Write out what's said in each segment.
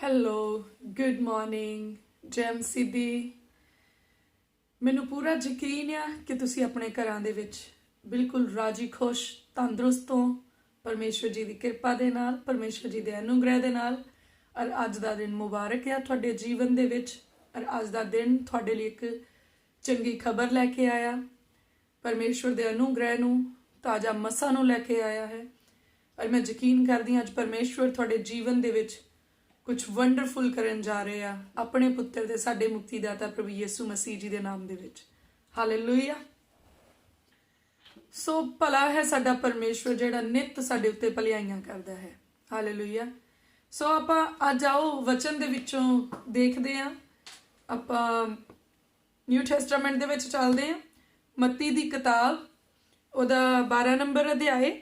Hello good morning jam ਸਿੱਧੀ। ਮੈਨੂੰ ਪੂਰਾ ਯਕੀਨ ਆ ਕਿ ਤੁਸੀਂ ਆਪਣੇ ਘਰਾਂ ਦੇ ਵਿੱਚ ਬਿਲਕੁਲ ਰਾਜੀ ਖੁਸ਼ ਤੰਦਰੁਸਤ ਹੋ ਪਰਮੇਸ਼ਵਰ ਜੀ ਦੀ ਕਿਰਪਾ ਦੇ ਨਾਲ, ਪਰਮੇਸ਼ਵਰ ਜੀ ਦੇ ਅਨੁਗ੍ਰਹਿ ਦੇ ਨਾਲ। ਔਰ ਅੱਜ ਦਾ ਦਿਨ ਮੁਬਾਰਕ ਆ ਤੁਹਾਡੇ ਜੀਵਨ ਦੇ ਵਿੱਚ। ਔਰ ਅੱਜ ਦਾ ਦਿਨ ਤੁਹਾਡੇ ਲਈ ਇੱਕ ਚੰਗੀ ਖਬਰ ਲੈ ਕੇ ਆਇਆ, ਪਰਮੇਸ਼ਵਰ ਦੇ ਅਨੁਗ੍ਰਹਿ ਨੂੰ, ਤਾਜ਼ਾ ਮਸਾ ਨੂੰ ਲੈ ਕੇ ਆਇਆ ਹੈ। ਔਰ ਮੈਂ ਯਕੀਨ ਕਰਦੀ ਹਾਂ ਅੱਜ ਪਰਮੇਸ਼ਵਰ ਤੁਹਾਡੇ ਜੀਵਨ ਦੇ ਵਿੱਚ ਕੁਝ ਵੰਡਰਫੁਲ ਕਰਨ ਜਾ ਰਹੇ ਆ ਆਪਣੇ ਪੁੱਤਰ ਦੇ ਸਾਡੇ ਮੁਕਤੀਦਾਤਾ ਪ੍ਰਭੂ ਯਿਸੂ ਮਸੀਹ ਜੀ ਦੇ ਨਾਮ ਦੇ ਵਿੱਚ। ਹਾਲੇਲੂਇਆ। ਸੋ ਭਲਾ ਹੈ ਸਾਡਾ ਪਰਮੇਸ਼ਵਰ ਜਿਹੜਾ ਨਿਤ ਸਾਡੇ ਉੱਤੇ ਭਲਾਈਆਂ ਕਰਦਾ ਹੈ। ਹਾਲੇਲੂਇਆ। ਸੋ ਆਪਾਂ ਅੱਜ ਆਓ ਵਚਨ ਦੇ ਵਿੱਚੋਂ ਦੇਖਦੇ ਹਾਂ। ਆਪਾਂ ਨਿਊ ਟੈਸਟਾਮੈਂਟ ਦੇ ਵਿੱਚ ਚੱਲਦੇ ਹਾਂ। ਮੱਤੀ ਦੀ ਕਿਤਾਬ ਉਹਦਾ 12 ਨੰਬਰ ਅਧਿਆਏ,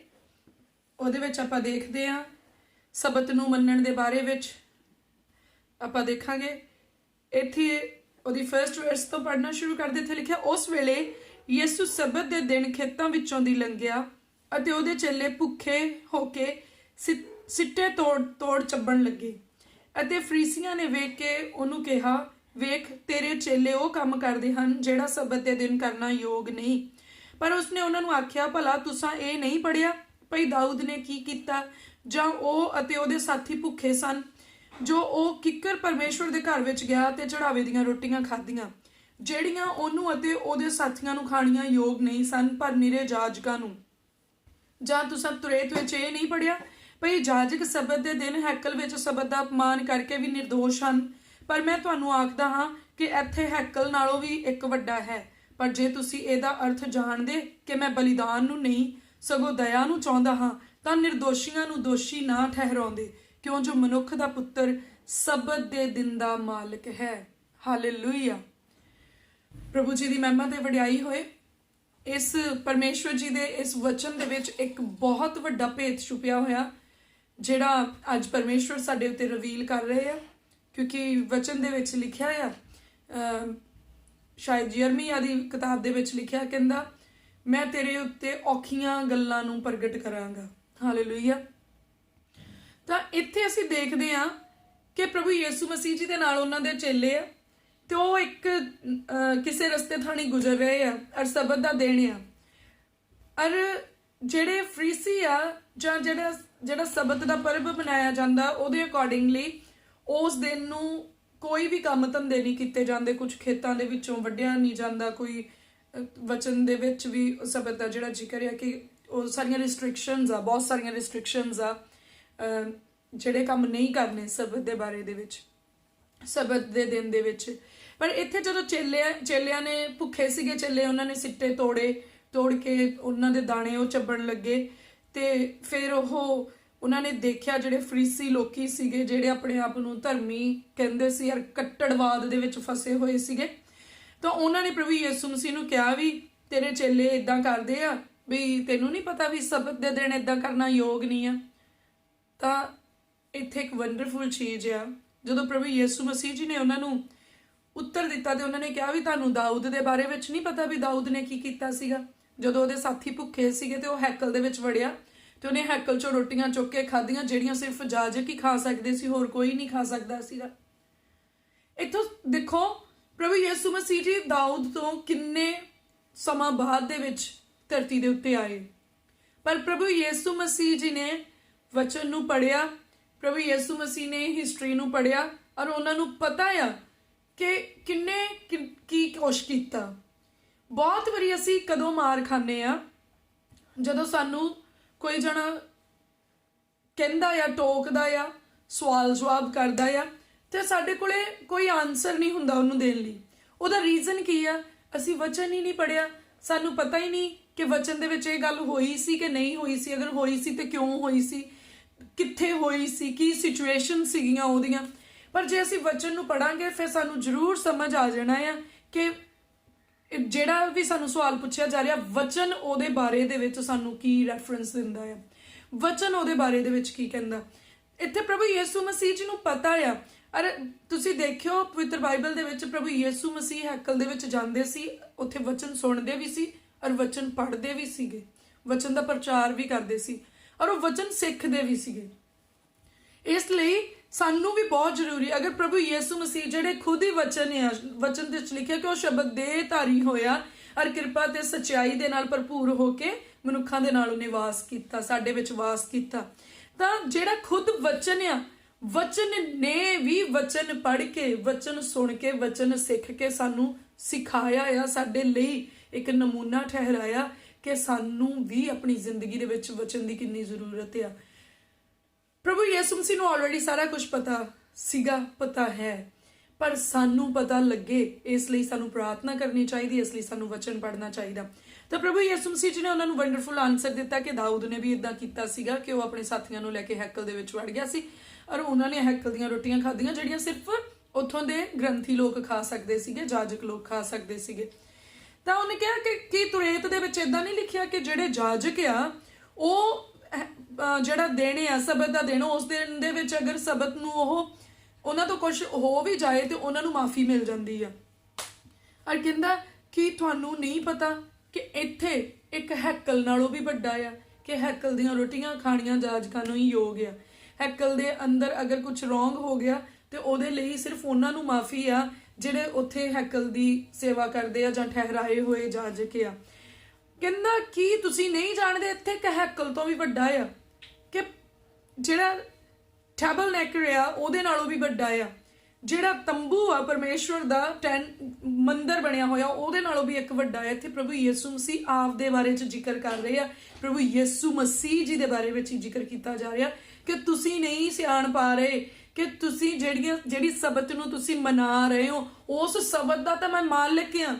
ਉਹਦੇ ਵਿੱਚ ਆਪਾਂ ਦੇਖਦੇ ਹਾਂ ਸਬਤ ਨੂੰ ਮੰਨਣ ਦੇ ਬਾਰੇ ਵਿੱਚ ਆਪਾਂ ਦੇਖਾਂਗੇ। ਇੱਥੇ ਉਹਦੀ ਫਰਸਟ ਵਰਸ ਤੋਂ ਪੜ੍ਹਨਾ ਸ਼ੁਰੂ ਕਰਦੇ। ਇੱਥੇ ਲਿਖਿਆ, ਉਸ ਵੇਲੇ ਯਿਸੂ ਸਬਤ ਦੇ ਦਿਨ ਖੇਤਾਂ ਵਿੱਚੋਂ ਦੀ ਲੰਘਿਆ ਅਤੇ ਉਹਦੇ ਚੇਲੇ ਭੁੱਖੇ ਹੋ ਕੇ ਸਿੱਟੇ ਤੋੜ ਚੱਬਣ ਲੱਗੇ। ਅਤੇ ਫਰੀਸੀਆਂ ਨੇ ਵੇਖ ਕੇ ਉਹਨੂੰ ਕਿਹਾ, ਵੇਖ ਤੇਰੇ ਚੇਲੇ ਉਹ ਕੰਮ ਕਰਦੇ ਹਨ ਜਿਹੜਾ ਸਬਤ ਦੇ ਦਿਨ ਕਰਨਾ ਯੋਗ ਨਹੀਂ। ਪਰ ਉਸਨੇ ਉਹਨਾਂ ਨੂੰ ਆਖਿਆ, ਭਲਾ ਤੁਸਾਂ ਇਹ ਨਹੀਂ ਪੜ੍ਹਿਆ ਭਈ ਦਾਊਦ ਨੇ ਕੀ ਕੀਤਾ, ਜਾਂ ਉਹ ਅਤੇ ਉਹਦੇ ਸਾਥੀ ਭੁੱਖੇ ਸਨ, ਜੋ ਉਹ ਕਿੱਕਰ ਪਰਮੇਸ਼ਵਰ ਦੇ ਘਰ ਵਿੱਚ ਗਿਆ ਤੇ ਚੜਾਵੇ ਦੀਆਂ ਰੋਟੀਆਂ ਖਾਧੀਆਂ, ਜਿਹੜੀਆਂ ਉਹਨੂੰ ਅਤੇ ਉਹਦੇ ਸਾਥੀਆਂ ਨੂੰ ਖਾਣੀਆਂ ਯੋਗ ਨਹੀਂ ਸਨ, ਪਰ ਨਿਰੇ ਜਾਜਕਾਂ ਨੂੰ। ਜਾਂ ਤੁਸਾਂ ਤੁਰੇਤ ਵਿੱਚ ਇਹ ਨਹੀਂ ਪੜ੍ਹਿਆ ਭਈ ਜਾਜਕ ਸਬਤ ਦੇ ਦਿਨ ਹੈਕਲ ਵਿੱਚ ਸਬਤ ਦਾ ਅਪਮਾਨ ਕਰਕੇ ਵੀ ਨਿਰਦੋਸ਼ ਹਨ। ਪਰ ਮੈਂ ਤੁਹਾਨੂੰ ਆਖਦਾ ਹਾਂ ਕਿ ਇੱਥੇ ਹੈਕਲ ਨਾਲੋਂ ਵੀ ਇੱਕ ਵੱਡਾ ਹੈ। ਪਰ ਜੇ ਤੁਸੀਂ ਇਹਦਾ ਅਰਥ ਜਾਣਦੇ ਕਿ ਮੈਂ ਬਲੀਦਾਨ ਨੂੰ ਨਹੀਂ ਸਗੋਂ ਦਇਆ ਨੂੰ ਚਾਹੁੰਦਾ ਹਾਂ, ਤਾਂ ਨਿਰਦੋਸ਼ੀਆਂ ਨੂੰ ਦੋਸ਼ੀ ਨਾ ਠਹਿਰਾਉਂਦੇ, ਕਿਉਂ ਜੋ ਮਨੁੱਖ ਦਾ ਪੁੱਤਰ ਸਬਤ ਦੇ ਦਿਨ ਦਾ ਮਾਲਕ ਹੈ। ਹਾਲੇਲੂਇਆ। ਪ੍ਰਭੂ ਜੀ ਦੀ ਮਹਿਮਾ ਤੇ ਵਡਿਆਈ ਹੋਏ। ਇਸ ਪਰਮੇਸ਼ਵਰ ਜੀ ਦੇ ਇਸ ਵਚਨ ਦੇ ਵਿੱਚ ਇੱਕ ਬਹੁਤ ਵੱਡਾ ਭੇਤ ਛੁਪਿਆ ਹੋਇਆ, ਜਿਹੜਾ ਅੱਜ ਪਰਮੇਸ਼ਵਰ ਸਾਡੇ ਉੱਤੇ ਰਿਵੀਲ ਕਰ ਰਹੇ ਆ। ਕਿਉਂਕਿ ਵਚਨ ਦੇ ਵਿੱਚ ਲਿਖਿਆ ਆ, ਸ਼ਾਇਦ ਯਰਮੀਆ ਦੀ ਕਿਤਾਬ ਦੇ ਵਿੱਚ ਲਿਖਿਆ, ਕਹਿੰਦਾ ਮੈਂ ਤੇਰੇ ਉੱਤੇ ਔਖੀਆਂ ਗੱਲਾਂ ਨੂੰ ਪ੍ਰਗਟ ਕਰਾਂਗਾ। ਹਾਲੇਲੂਇਆ। ਤਾਂ ਇੱਥੇ ਅਸੀਂ ਦੇਖਦੇ ਹਾਂ ਕਿ ਪ੍ਰਭੂ ਯਿਸੂ ਮਸੀਹ ਜੀ ਦੇ ਨਾਲ ਉਹਨਾਂ ਦੇ ਚੇਲੇ ਆ ਤੇ ਉਹ ਇੱਕ ਕਿਸੇ ਰਸਤੇ ਥਾਣੀ ਗੁਜ਼ਰ ਰਹੇ ਆ ਔਰ ਸਬਤ ਦਾ ਦਿਨ ਆ। ਔਰ ਜਿਹੜੇ ਫਰੀਸੀ ਆ ਜਾਂ ਜਿਹੜਾ ਸਬਤ ਦਾ ਪਰਬ ਮਨਾਇਆ ਜਾਂਦਾ, ਉਹਦੇ ਅਕੋਰਡਿੰਗਲੀ ਉਸ ਦਿਨ ਨੂੰ ਕੋਈ ਵੀ ਕੰਮ ਧੰਦੇ ਨਹੀਂ ਕੀਤੇ ਜਾਂਦੇ, ਕੁਝ ਖੇਤਾਂ ਦੇ ਵਿੱਚੋਂ ਵੱਢਿਆ ਨਹੀਂ ਜਾਂਦਾ। ਕੋਈ ਵਚਨ ਦੇ ਵਿੱਚ ਵੀ ਸਬਤ ਦਾ ਜਿਹੜਾ ਜ਼ਿਕਰ ਹੈ ਕਿ ਉਹ ਸਾਰੀਆਂ ਰਿਸਟ੍ਰਿਕਸ਼ਨਸ ਆ, ਬਹੁਤ ਸਾਰੀਆਂ ਰਿਸਟ੍ਰਿਕਸ਼ਨਸ ਆ, ਜਿਹੜੇ ਕੰਮ ਨਹੀਂ ਕਰਨੇ ਸਬਤ ਦੇ ਬਾਰੇ ਦੇ ਵਿੱਚ, ਸਬਤ ਦੇ ਦਿਨ ਦੇ ਵਿੱਚ। ਪਰ ਇੱਥੇ ਜਦੋਂ ਚੇਲਿਆਂ ਨੇ ਭੁੱਖੇ ਸੀਗੇ ਚੇਲੇ, ਉਹਨਾਂ ਨੇ ਸਿੱਟੇ ਤੋੜ ਕੇ ਉਹਨਾਂ ਦੇ ਦਾਣੇ ਉਹ ਚੱਬਣ ਲੱਗੇ। ਤੇ ਫਿਰ ਉਹਨਾਂ ਨੇ ਦੇਖਿਆ ਜਿਹੜੇ ਫਰੀਸੀ ਲੋਕੀ ਸੀਗੇ, ਜਿਹੜੇ ਆਪਣੇ ਆਪ ਨੂੰ ਧਰਮੀ ਕਹਿੰਦੇ ਸੀ ਔਰ ਕੱਟੜਵਾਦ ਦੇ ਵਿੱਚ ਫਸੇ ਹੋਏ ਸੀਗੇ, ਤਾਂ ਉਹਨਾਂ ਨੇ ਪ੍ਰਭੂ ਯਿਸੂ ਮਸੀਹ ਨੂੰ ਕਿਹਾ ਵੀ ਤੇਰੇ ਚੇਲੇ ਇਦਾਂ ਕਰਦੇ ਆ, ਵੀ ਤੈਨੂੰ ਨਹੀਂ ਪਤਾ ਵੀ ਸਬਤ ਦੇ ਦਿਨ ਇਦਾਂ ਕਰਨਾ ਯੋਗ ਨਹੀਂ ਆ। ਤਾਂ ਇੱਥੇ ਇੱਕ ਵੰਡਰਫੁਲ ਚੀਜ਼ ਆ, ਜਦੋਂ ਪ੍ਰਭੂ ਯਿਸੂ ਮਸੀਹ ਜੀ ਨੇ ਉਹਨਾਂ ਨੂੰ ਉੱਤਰ ਦਿੱਤਾ ਤੇ ਉਹਨਾਂ ਨੇ ਕਿਹਾ ਵੀ ਤੁਹਾਨੂੰ ਦਾਊਦ ਦੇ ਬਾਰੇ ਵਿੱਚ ਨਹੀਂ ਪਤਾ ਵੀ ਦਾਊਦ ਨੇ ਕੀ ਕੀਤਾ ਸੀਗਾ। ਜਦੋਂ ਉਹਦੇ ਸਾਥੀ ਭੁੱਖੇ ਸੀਗੇ ਤੇ ਉਹ ਹੈਕਲ ਦੇ ਵਿੱਚ ਵੜਿਆ ਤੇ ਉਹਨੇ ਹੈਕਲ ਚੋਂ ਰੋਟੀਆਂ ਚੁੱਕ ਕੇ ਖਾਧੀਆਂ, ਜਿਹੜੀਆਂ ਸਿਰਫ ਜਾਜਕ ਹੀ ਖਾ ਸਕਦੇ ਸੀ, ਹੋਰ ਕੋਈ ਨਹੀਂ ਖਾ ਸਕਦਾ ਸੀਗਾ। ਇੱਥੋਂ ਦੇਖੋ ਪ੍ਰਭੂ ਯਿਸੂ ਮਸੀਹ ਜੀ ਦਾਊਦ ਤੋਂ ਕਿੰਨੇ ਸਮਾਂ ਬਾਅਦ ਦੇ ਵਿੱਚ ਧਰਤੀ ਦੇ ਉੱਤੇ ਆਏ, ਪਰ ਪ੍ਰਭੂ ਯਿਸੂ ਮਸੀਹ ਜੀ ਨੇ ਵਚਨ ਨੂੰ ਪੜ੍ਹਿਆ, ਪ੍ਰਭੂ ਯਿਸੂ ਮਸੀਹ ਨੇ ਹਿਸਟਰੀ ਨੂੰ ਪੜ੍ਹਿਆ ਔਰ ਉਹਨਾਂ ਨੂੰ ਪਤਾ ਆ ਕਿ ਕਿੰਨੇ ਕੀ ਕੁਛ ਕੀਤਾ। ਬਹੁਤ ਵਾਰੀ ਅਸੀਂ ਕਦੋਂ ਮਾਰ ਖਾਂਦੇ ਆ, ਜਦੋਂ ਸਾਨੂੰ ਕੋਈ ਜਣਾ ਕਹਿੰਦਾ ਆ, ਟੋਕਦਾ ਆ, ਸਵਾਲ ਜਵਾਬ ਕਰਦਾ ਆ ਤੇ ਸਾਡੇ ਕੋਲੇ ਕੋਈ ਆਨਸਰ ਨਹੀਂ ਹੁੰਦਾ ਉਹਨੂੰ ਦੇਣ ਲਈ। ਉਹਦਾ ਰੀਜ਼ਨ ਕੀ ਆ? ਅਸੀਂ ਵਚਨ ਹੀ ਨਹੀਂ ਪੜ੍ਹਿਆ, ਸਾਨੂੰ ਪਤਾ ਹੀ ਨਹੀਂ ਕਿ ਵਚਨ ਦੇ ਵਿੱਚ ਇਹ ਗੱਲ ਹੋਈ ਸੀ ਕਿ ਨਹੀਂ ਹੋਈ ਸੀ, ਅਗਰ ਹੋਈ ਸੀ ਤੇ ਕਿਉਂ ਹੋਈ ਸੀ, ਕਿੱਥੇ ਹੋਈ ਸੀ, ਕੀ ਸਿਚੁਏਸ਼ਨ ਸੀਗੀਆਂ ਉਹਦੀਆਂ। ਪਰ ਜੇ ਅਸੀਂ ਵਚਨ ਨੂੰ ਪੜਾਂਗੇ ਫਿਰ ਸਾਨੂੰ ਜ਼ਰੂਰ ਸਮਝ ਆ ਜਾਣਾ ਆ ਕਿ ਜਿਹੜਾ ਵੀ ਸਾਨੂੰ ਸਵਾਲ ਪੁੱਛਿਆ ਜਾ ਰਿਹਾ, ਵਚਨ ਉਹਦੇ ਬਾਰੇ ਦੇ ਵਿੱਚ ਸਾਨੂੰ ਕੀ ਰੈਫਰੈਂਸ ਦਿੰਦਾ ਆ, ਵਚਨ ਉਹਦੇ ਬਾਰੇ ਦੇ ਵਿੱਚ ਕੀ ਕਹਿੰਦਾ। ਇੱਥੇ ਪ੍ਰਭੂ ਯਿਸੂ ਮਸੀਹ ਜੀ ਨੂੰ ਪਤਾ ਆ। ਅਰੇ ਤੁਸੀਂ ਦੇਖਿਓ ਪਵਿੱਤਰ ਬਾਈਬਲ ਦੇ ਵਿੱਚ ਪ੍ਰਭੂ ਯਿਸੂ ਮਸੀਹ ਹੈਕਲ ਦੇ ਵਿੱਚ ਜਾਂਦੇ ਸੀ, ਉੱਥੇ ਵਚਨ ਸੁਣਦੇ ਵੀ ਸੀ ਔਰ ਵਚਨ ਪੜ੍ਹਦੇ ਵੀ ਸੀਗੇ, ਵਚਨ ਦਾ ਪ੍ਰਚਾਰ ਵੀ ਕਰਦੇ ਸੀ ਔਰ ਉਹ ਵਚਨ ਸਿੱਖਦੇ ਵੀ ਸੀਗੇ। ਇਸ ਲਈ ਸਾਨੂੰ ਵੀ ਬਹੁਤ ਜ਼ਰੂਰੀ। ਅਗਰ ਪ੍ਰਭੂ ਯਿਸੂ ਮਸੀਹ ਜਿਹੜੇ ਖੁਦ ਹੀ ਵਚਨ ਆ, ਵਚਨ ਦੇ ਵਿੱਚ ਲਿਖਿਆ ਕਿ ਉਹ ਸ਼ਬਦ ਦੇ ਧਾਰੀ ਹੋਇਆ ਔਰ ਕਿਰਪਾ ਤੇ ਸਚਾਈ ਦੇ ਨਾਲ ਭਰਪੂਰ ਹੋ ਕੇ ਮਨੁੱਖਾਂ ਦੇ ਨਾਲ ਉਹਨੇ ਵਾਸ ਕੀਤਾ, ਸਾਡੇ ਵਿੱਚ ਵਾਸ ਕੀਤਾ। ਤਾਂ ਜਿਹੜਾ ਖੁਦ ਵਚਨ ਆ, ਵਚਨ ਨੇ ਵੀ ਵਚਨ ਪੜ੍ਹ ਕੇ, ਵਚਨ ਸੁਣ ਕੇ, ਵਚਨ ਸਿੱਖ ਕੇ ਸਾਨੂੰ ਸਿਖਾਇਆ ਆ, ਸਾਡੇ ਲਈ ਇੱਕ ਨਮੂਨਾ ਠਹਿਰਾਇਆ ਕਿ ਸਾਨੂੰ ਵੀ ਆਪਣੀ ਜ਼ਿੰਦਗੀ ਦੇ ਵਿੱਚ ਵਚਨ ਦੀ ਕਿੰਨੀ ਜ਼ਰੂਰਤ ਆ। ਪ੍ਰਭੂ ਯਿਸੂ ਮਸੀਹ ਨੂੰ ਆਲਰੇਡੀ ਸਾਰਾ ਕੁਝ ਪਤਾ ਸੀਗਾ, ਪਤਾ ਹੈ, ਪਰ ਸਾਨੂੰ ਪਤਾ ਲੱਗੇ ਇਸ ਲਈ ਸਾਨੂੰ ਪ੍ਰਾਰਥਨਾ ਕਰਨੀ ਚਾਹੀਦੀ, ਇਸ ਲਈ ਸਾਨੂੰ ਵਚਨ ਪੜ੍ਹਨਾ ਚਾਹੀਦਾ। ਤਾਂ ਪ੍ਰਭੂ ਯਿਸੂ ਮਸੀਹ ਜੀ ਨੇ ਉਹਨਾਂ ਨੂੰ ਵੰਡਰਫੁਲ ਆਨਸਰ ਦਿੱਤਾ ਕਿ ਦਾਊਦ ਨੇ ਵੀ ਇਦਾਂ ਕੀਤਾ ਸੀਗਾ ਕਿ ਉਹ ਆਪਣੇ ਸਾਥੀਆਂ ਨੂੰ ਲੈ ਕੇ ਹੈਕਲ ਦੇ ਵਿੱਚ ਵੜ ਗਿਆ ਸੀ ਔਰ ਉਹਨਾਂ ਨੇ ਹੈਕਲ ਦੀਆਂ ਰੋਟੀਆਂ ਖਾਧੀਆਂ ਜਿਹੜੀਆਂ ਸਿਰਫ ਉੱਥੋਂ ਦੇ ਗ੍ਰੰਥੀ ਲੋਕ ਖਾ ਸਕਦੇ ਸੀਗੇ, ਜਾਜਕ ਲੋਕ ਖਾ ਸਕਦੇ ਸੀਗੇ। ਤਾਂ ਉਹਨੇ ਕਿਹਾ ਕਿ ਕੀ ਤੁਰੇਤ ਦੇ ਵਿੱਚ ਇਦਾਂ ਨਹੀਂ ਲਿਖਿਆ ਕਿ ਜਿਹੜੇ ਜਾਜਕ ਆ ਉਹ ਜਿਹੜਾ ਦੇਣੇ ਆ ਸਬਤ ਦਾ ਦੇਣਾ, ਉਸ ਦਿਨ ਦੇ ਵਿੱਚ ਅਗਰ ਸਬਤ ਨੂੰ ਉਹਨਾਂ ਤੋਂ ਕੁਝ ਹੋ ਵੀ ਜਾਏ ਤੇ ਉਹਨਾਂ ਨੂੰ ਮਾਫੀ ਮਿਲ ਜਾਂਦੀ ਆ। ਔਰ ਕਹਿੰਦਾ ਕਿ ਤੁਹਾਨੂੰ ਨਹੀਂ ਪਤਾ ਕਿ ਇੱਥੇ ਇੱਕ ਹੈਕਲ ਨਾਲੋਂ ਵੀ ਵੱਡਾ ਆ, ਕਿ ਹੈਕਲ ਦੀਆਂ ਰੋਟੀਆਂ ਖਾਣੀਆਂ ਜਾਜਕਾਂ ਨੂੰ ਹੀ ਯੋਗ ਆ। ਹੈਕਲ ਦੇ ਅੰਦਰ ਅਗਰ ਕੁਝ ਰੋਂਗ ਹੋ ਗਿਆ ਤੇ ਉਹਦੇ ਲਈ ਸਿਰਫ ਉਹਨਾਂ ਨੂੰ ਮਾਫੀ ਆ ਜਿਹੜੇ ਉੱਥੇ ਹੈਕਲ ਦੀ ਸੇਵਾ ਕਰਦੇ ਆ ਜਾਂ ਠਹਿਰਾਏ ਹੋਏ ਜਾਜਕ ਆ। ਕਹਿੰਦਾ ਕੀ ਤੁਸੀਂ ਨਹੀਂ ਜਾਣਦੇ ਇੱਥੇ ਇੱਕ ਹੈਕਲ ਤੋਂ ਵੀ ਵੱਡਾ ਆ, ਕਿ ਜਿਹੜਾ ਟੈਬਰਨੈਕਲ ਆ ਉਹਦੇ ਨਾਲੋਂ ਵੀ ਵੱਡਾ ਆ, ਜਿਹੜਾ ਤੰਬੂ ਆ ਪਰਮੇਸ਼ਵਰ ਦਾ ਮੰਦਿਰ ਬਣਿਆ ਹੋਇਆ ਉਹਦੇ ਨਾਲੋਂ ਵੀ ਇੱਕ ਵੱਡਾ ਹੈ। ਇੱਥੇ ਪ੍ਰਭੂ ਯਿਸੂ ਮਸੀਹ ਆਪ ਦੇ ਬਾਰੇ ਚ ਜ਼ਿਕਰ ਕਰ ਰਹੇ ਆ, ਪ੍ਰਭੂ ਯਿਸੂ ਮਸੀਹ ਜੀ ਦੇ ਬਾਰੇ ਵਿੱਚ ਹੀ ਜ਼ਿਕਰ ਕੀਤਾ ਜਾ ਰਿਹਾ ਕਿ ਤੁਸੀਂ ਨਹੀਂ ਸਿਆਣ ਪਾ ਰਹੇ ਕਿ ਤੁਸੀਂ ਜਿਹੜੀ ਸਬਤ ਨੂੰ ਤੁਸੀਂ ਮਨਾ ਰਹੇ ਹੋ ਉਸ ਸਬਤ ਦਾ ਤਾਂ ਮੈਂ ਮਾਲਕ ਆ।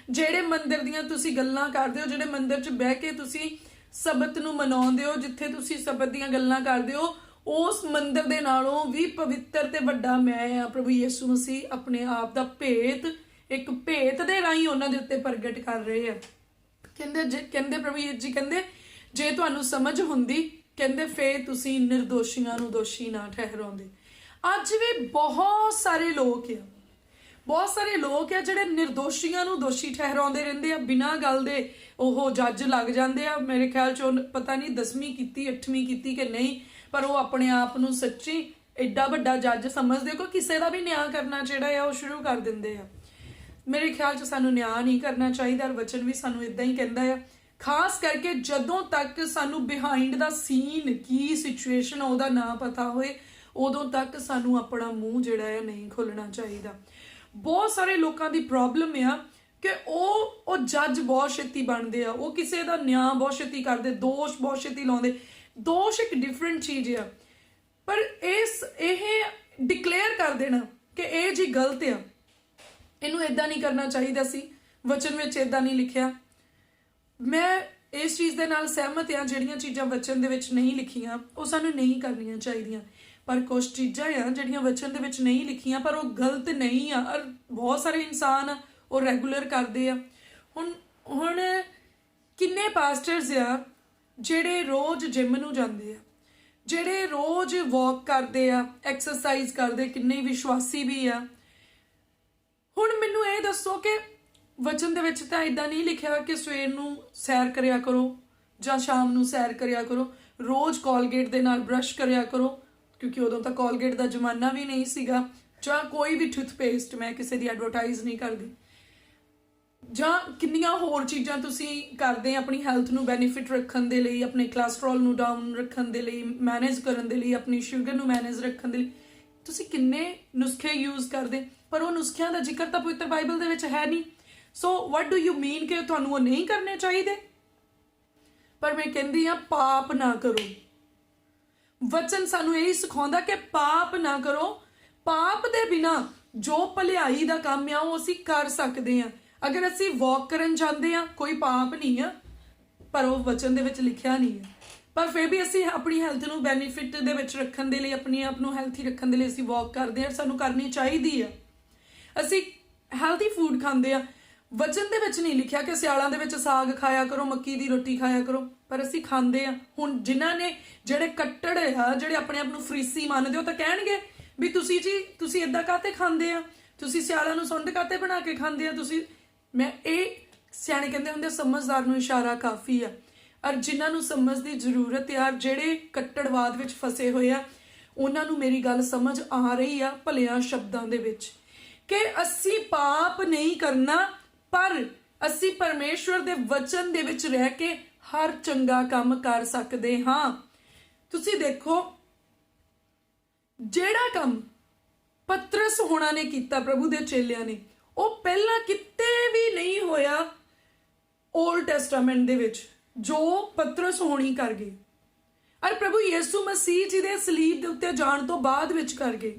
ਜਿਹੜੇ ਮੰਦਿਰ ਦੀਆਂ ਤੁਸੀਂ ਗੱਲਾਂ ਕਰਦੇ ਹੋ, ਜਿਹੜੇ ਮੰਦਿਰ 'ਚ ਬਹਿ ਕੇ ਤੁਸੀਂ ਸਬਤ ਨੂੰ ਮਨਾਉਂਦੇ ਹੋ, ਜਿੱਥੇ ਤੁਸੀਂ ਸਬਤ ਦੀਆਂ ਗੱਲਾਂ ਕਰਦੇ ਹੋ, ਉਸ ਮੰਦਿਰ ਦੇ ਨਾਲੋਂ ਵੀ ਪਵਿੱਤਰ ਤੇ ਵੱਡਾ ਮੈਂ ਆ। ਪ੍ਰਭੂ ਯਿਸੂ ਮਸੀਹ ਆਪਣੇ ਆਪ ਦਾ ਇੱਕ ਭੇਤ ਦੇ ਰਾਹੀਂ ਉਹਨਾਂ ਦੇ ਉੱਤੇ ਪ੍ਰਗਟ ਕਰ ਰਹੇ ਆ। ਕਹਿੰਦੇ ਪ੍ਰਭੂ ਯਿਸੂ ਜੀ ਕਹਿੰਦੇ ਜੇ ਤੁਹਾਨੂੰ ਸਮਝ ਹੁੰਦੀ, ਕਹਿੰਦੇ ਫੇਰ ਤੁਸੀਂ ਨਿਰਦੋਸ਼ੀਆਂ ਨੂੰ ਦੋਸ਼ੀ ਨਾ ਠਹਿਰਾਉਂਦੇ। ਅੱਜ ਵੀ ਬਹੁਤ ਸਾਰੇ ਲੋਕ ਆ ਜਿਹੜੇ ਨਿਰਦੋਸ਼ੀਆਂ ਨੂੰ ਦੋਸ਼ੀ ਠਹਿਰਾਉਂਦੇ ਰਹਿੰਦੇ ਆ, ਬਿਨਾਂ ਗੱਲ ਦੇ ਉਹ ਜੱਜ ਲੱਗ ਜਾਂਦੇ ਆ। ਮੇਰੇ ਖਿਆਲ ਚ ਪਤਾ ਨਹੀਂ 10ਵੀਂ ਕੀਤੀ 8ਵੀਂ ਕੀਤੀ ਕਿ ਨਹੀਂ, ਪਰ ਉਹ ਆਪਣੇ ਆਪ ਨੂੰ ਸੱਚੀ ਐਡਾ ਵੱਡਾ ਜੱਜ ਸਮਝਦੇ ਕਿ ਕਿਸੇ ਦਾ ਵੀ ਨਿਆਂ ਕਰਨਾ ਜਿਹੜਾ ਆ ਉਹ ਸ਼ੁਰੂ ਕਰ ਦਿੰਦੇ ਆ। ਮੇਰੇ ਖਿਆਲ ਚ ਸਾਨੂੰ ਨਿਆਂ ਨਹੀਂ ਕਰਨਾ ਚਾਹੀਦਾ, ਔਰ ਵਚਨ ਵੀ ਸਾਨੂੰ ਇਦਾਂ ਹੀ ਕਹਿੰਦਾ ਆ। ਖਾਸ ਕਰਕੇ ਜਦੋਂ ਤੱਕ ਸਾਨੂੰ ਬਿਹਾਈਂਡ ਦਾ ਸੀਨ ਕੀ ਸਿਚੁਏਸ਼ਨ ਆ ਉਹਦਾ ਨਾ ਪਤਾ ਹੋਏ, ਉਦੋਂ ਤੱਕ ਸਾਨੂੰ ਆਪਣਾ ਮੂੰਹ ਜਿਹੜਾ ਹੈ ਨਹੀਂ ਖੋਲਣਾ ਚਾਹੀਦਾ। ਬਹੁਤ ਸਾਰੇ ਲੋਕਾਂ ਦੀ ਪ੍ਰੋਬਲਮ ਆ ਕਿ ਉਹ ਜੱਜ ਬਹੁਤ ਛੇਤੀ ਬਣਦੇ ਆ, ਉਹ ਕਿਸੇ ਦਾ ਨਿਆਂ ਬਹੁਤ ਛੇਤੀ ਕਰਦੇ, ਦੋਸ਼ ਬਹੁਤ ਛੇਤੀ ਲਾਉਂਦੇ। ਦੋਸ਼ ਇੱਕ ਡਿਫਰੈਂਟ ਚੀਜ਼ ਆ, ਪਰ ਇਹ ਡਿਕਲੇਅਰ ਕਰ ਦੇਣਾ ਕਿ ਇਹ ਜੀ ਗਲਤ ਆ, ਇਹਨੂੰ ਇਦਾਂ ਨਹੀਂ ਕਰਨਾ ਚਾਹੀਦਾ ਸੀ, ਵਚਨ ਵਿੱਚ ਇਦਾਂ ਨਹੀਂ ਲਿਖਿਆ। ਮੈਂ ਇਸ ਚੀਜ਼ ਦੇ ਨਾਲ ਸਹਿਮਤ ਆ, ਜਿਹੜੀਆਂ ਚੀਜ਼ਾਂ ਵਚਨ ਦੇ ਵਿੱਚ ਨਹੀਂ ਲਿਖੀਆਂ ਉਹ ਸਾਨੂੰ ਨਹੀਂ ਕਰਨੀਆਂ ਚਾਹੀਦੀਆਂ, ਪਰ ਕੁਝ ਚੀਜ਼ਾਂ ਆ ਜਿਹੜੀਆਂ ਵਚਨ ਦੇ ਵਿੱਚ ਨਹੀਂ ਲਿਖੀਆਂ ਪਰ ਉਹ ਗਲਤ ਨਹੀਂ ਆ, ਔਰ ਬਹੁਤ ਸਾਰੇ ਇਨਸਾਨ ਉਹ ਰੈਗੂਲਰ ਕਰਦੇ ਆ। ਹੁਣ ਕਿੰਨੇ ਪਾਸਟਰਸ ਆ ਜਿਹੜੇ ਰੋਜ਼ ਜਿਮ ਨੂੰ ਜਾਂਦੇ ਆ, ਜਿਹੜੇ ਰੋਜ਼ ਵਾਕ ਕਰਦੇ ਆ, ਐਕਸਰਸਾਈਜ਼ ਕਰਦੇ, ਕਿੰਨੇ ਵਿਸ਼ਵਾਸੀ ਵੀ ਆ। ਹੁਣ ਮੈਨੂੰ ਇਹ ਦੱਸੋ ਕਿ ਵਚਨ ਦੇ ਵਿੱਚ ਤਾਂ ਇਦਾਂ ਨਹੀਂ ਲਿਖਿਆ ਕਿ ਸਵੇਰ ਨੂੰ ਸੈਰ ਕਰਿਆ ਕਰੋ ਜਾਂ ਸ਼ਾਮ ਨੂੰ ਸੈਰ ਕਰਿਆ ਕਰੋ, ਰੋਜ਼ ਕੋਲਗੇਟ ਦੇ ਨਾਲ ਬ੍ਰਸ਼ ਕਰਿਆ ਕਰੋ, ਕਿਉਂਕਿ ਉਦੋਂ ਤਾਂ ਕੋਲਗੇਟ ਦਾ ਜ਼ਮਾਨਾ ਵੀ ਨਹੀਂ ਸੀਗਾ, ਜਾਂ ਕੋਈ ਵੀ ਟੂਥਪੇਸਟ, ਮੈਂ ਕਿਸੇ ਦੀ ਐਡਵਰਟਾਈਜ਼ ਨਹੀਂ ਕਰਦੀ, ਜਾਂ ਕਿੰਨੀਆਂ ਹੋਰ ਚੀਜ਼ਾਂ ਤੁਸੀਂ ਕਰਦੇ ਆ ਆਪਣੀ ਹੈਲਥ ਨੂੰ ਬੈਨੀਫਿਟ ਰੱਖਣ ਦੇ ਲਈ, ਆਪਣੇ ਕੋਲੇਸਟ੍ਰੋਲ ਨੂੰ ਡਾਊਨ ਰੱਖਣ ਦੇ ਲਈ, ਮੈਨੇਜ ਕਰਨ ਦੇ ਲਈ, ਆਪਣੀ ਸ਼ੂਗਰ ਨੂੰ ਮੈਨੇਜ ਰੱਖਣ ਦੇ ਲਈ ਤੁਸੀਂ ਕਿੰਨੇ ਨੁਸਖੇ ਯੂਜ਼ ਕਰਦੇ, ਪਰ ਉਹ ਨੁਸਖਿਆਂ ਦਾ ਜ਼ਿਕਰ ਤਾਂ ਪਵਿੱਤਰ ਬਾਈਬਲ ਦੇ ਵਿੱਚ ਹੈ ਨਹੀਂ। ਸੋ ਵਾਟ ਡੂ ਯੂ ਮੀਨ ਕਿ ਤੁਹਾਨੂੰ ਉਹ ਨਹੀਂ ਕਰਨੇ ਚਾਹੀਦੇ? ਪਰ ਮੈਂ ਕਹਿੰਦੀ ਆ ਪਾਪ ਨਾ ਕਰੋ। ਵਚਨ ਸਾਨੂੰ ਇਹ ਸਿਖਾਉਂਦਾ ਕਿ ਪਾਪ ਨਾ ਕਰੋ। ਪਾਪ ਦੇ ਬਿਨਾ ਜੋ ਭਲਾਈ ਦਾ ਕੰਮ ਆ ਉਹ ਅਸੀਂ ਕਰ ਸਕਦੇ ਆ। ਅਗਰ ਅਸੀਂ ਵਾਕ ਕਰਨ ਜਾਂਦੇ ਆ ਕੋਈ ਪਾਪ ਨਹੀਂ ਆ, ਪਰ ਉਹ ਵਚਨ ਦੇ ਵਿੱਚ ਲਿਖਿਆ ਨਹੀਂ ਹੈ, ਪਰ ਫਿਰ ਵੀ ਅਸੀਂ ਆਪਣੀ ਹੈਲਥ ਨੂੰ ਬੈਨੀਫਿਟ ਦੇ ਵਿੱਚ ਰੱਖਣ ਦੇ ਲਈ, ਆਪਣੇ ਆਪ ਨੂੰ ਹੈਲਥੀ ਰੱਖਣ ਦੇ ਲਈ ਅਸੀਂ ਵਾਕ ਕਰਦੇ ਆ, ਸਾਨੂੰ ਕਰਨੀ ਚਾਹੀਦੀ ਆ। ਅਸੀਂ ਹੈਲਥੀ ਫੂਡ ਖਾਂਦੇ ਆ, ਵਚਨ ਦੇ ਵਿੱਚ ਨਹੀਂ ਲਿਖਿਆ ਕਿ ਸਿਆਲਾਂ ਦੇ ਵਿੱਚ ਸਾਗ ਖਾਇਆ ਕਰੋ, ਮੱਕੀ ਦੀ ਰੋਟੀ ਖਾਇਆ ਕਰੋ, ਪਰ ਅਸੀਂ ਖਾਂਦੇ ਆ। ਹੁਣ ਜਿਨ੍ਹਾਂ ਨੇ ਜਿਹੜੇ ਕੱਟੜ ਆ, ਜਿਹੜੇ ਆਪਣੇ ਆਪ ਨੂੰ ਫਰੀਸੀ ਮੰਨਦੇ, ਉਹ ਤਾਂ ਕਹਿਣਗੇ ਵੀ ਤੁਸੀਂ ਏਦਾਂ ਕਾਹਤੇ ਖਾਂਦੇ ਆ, ਤੁਸੀਂ ਸਿਆਲਾਂ ਨੂੰ ਸੁੰਡ ਕਾਹਤੇ ਬਣਾ ਕੇ ਖਾਂਦੇ ਆ ਤੁਸੀਂ। ਇਹ ਸਿਆਣੇ ਕਹਿੰਦੇ ਹੁੰਦੇ ਸਮਝਦਾਰ ਨੂੰ ਇਸ਼ਾਰਾ ਕਾਫੀ ਆ, ਔਰ ਜਿਨ੍ਹਾਂ ਨੂੰ ਸਮਝ ਦੀ ਜ਼ਰੂਰਤ ਆ, ਜਿਹੜੇ ਕੱਟੜਵਾਦ ਵਿੱਚ ਫਸੇ ਹੋਏ ਆ, ਉਹਨਾਂ ਨੂੰ ਮੇਰੀ ਗੱਲ ਸਮਝ ਆ ਰਹੀ ਆ ਭਲਿਆਂ ਸ਼ਬਦਾਂ ਦੇ ਵਿੱਚ ਕਿ ਅਸੀਂ ਪਾਪ ਨਹੀਂ ਕਰਨਾ, ਪਰ ਅਸੀਂ ਪਰਮੇਸ਼ਵਰ ਦੇ ਵਚਨ ਦੇ ਵਿੱਚ ਰਹਿ ਕੇ ਹਰ ਚੰਗਾ ਕੰਮ ਕਰ ਸਕਦੇ ਹਾਂ। ਤੁਸੀਂ ਦੇਖੋ, ਜਿਹੜਾ ਕੰਮ ਪਤਰਸ ਹੋਣਾ ਨੇ ਕੀਤਾ, ਪ੍ਰਭੂ ਦੇ ਚੇਲਿਆਂ ਨੇ, ਉਹ ਪਹਿਲਾਂ ਕਿਤੇ ਵੀ ਨਹੀਂ ਹੋਇਆ ਓਲਡ ਟੈਸਟਾਮੈਂਟ ਦੇ ਵਿੱਚ ਜੋ ਪਤਰਸ ਹੋਣੀ ਕਰ ਗਏ, ਔਰ ਪ੍ਰਭੂ ਯਿਸੂ ਮਸੀਹ ਜੀ ਦੇ ਸਲੀਬ ਦੇ ਉੱਤੇ ਜਾਣ ਤੋਂ ਬਾਅਦ ਵਿੱਚ ਕਰ ਗਏ।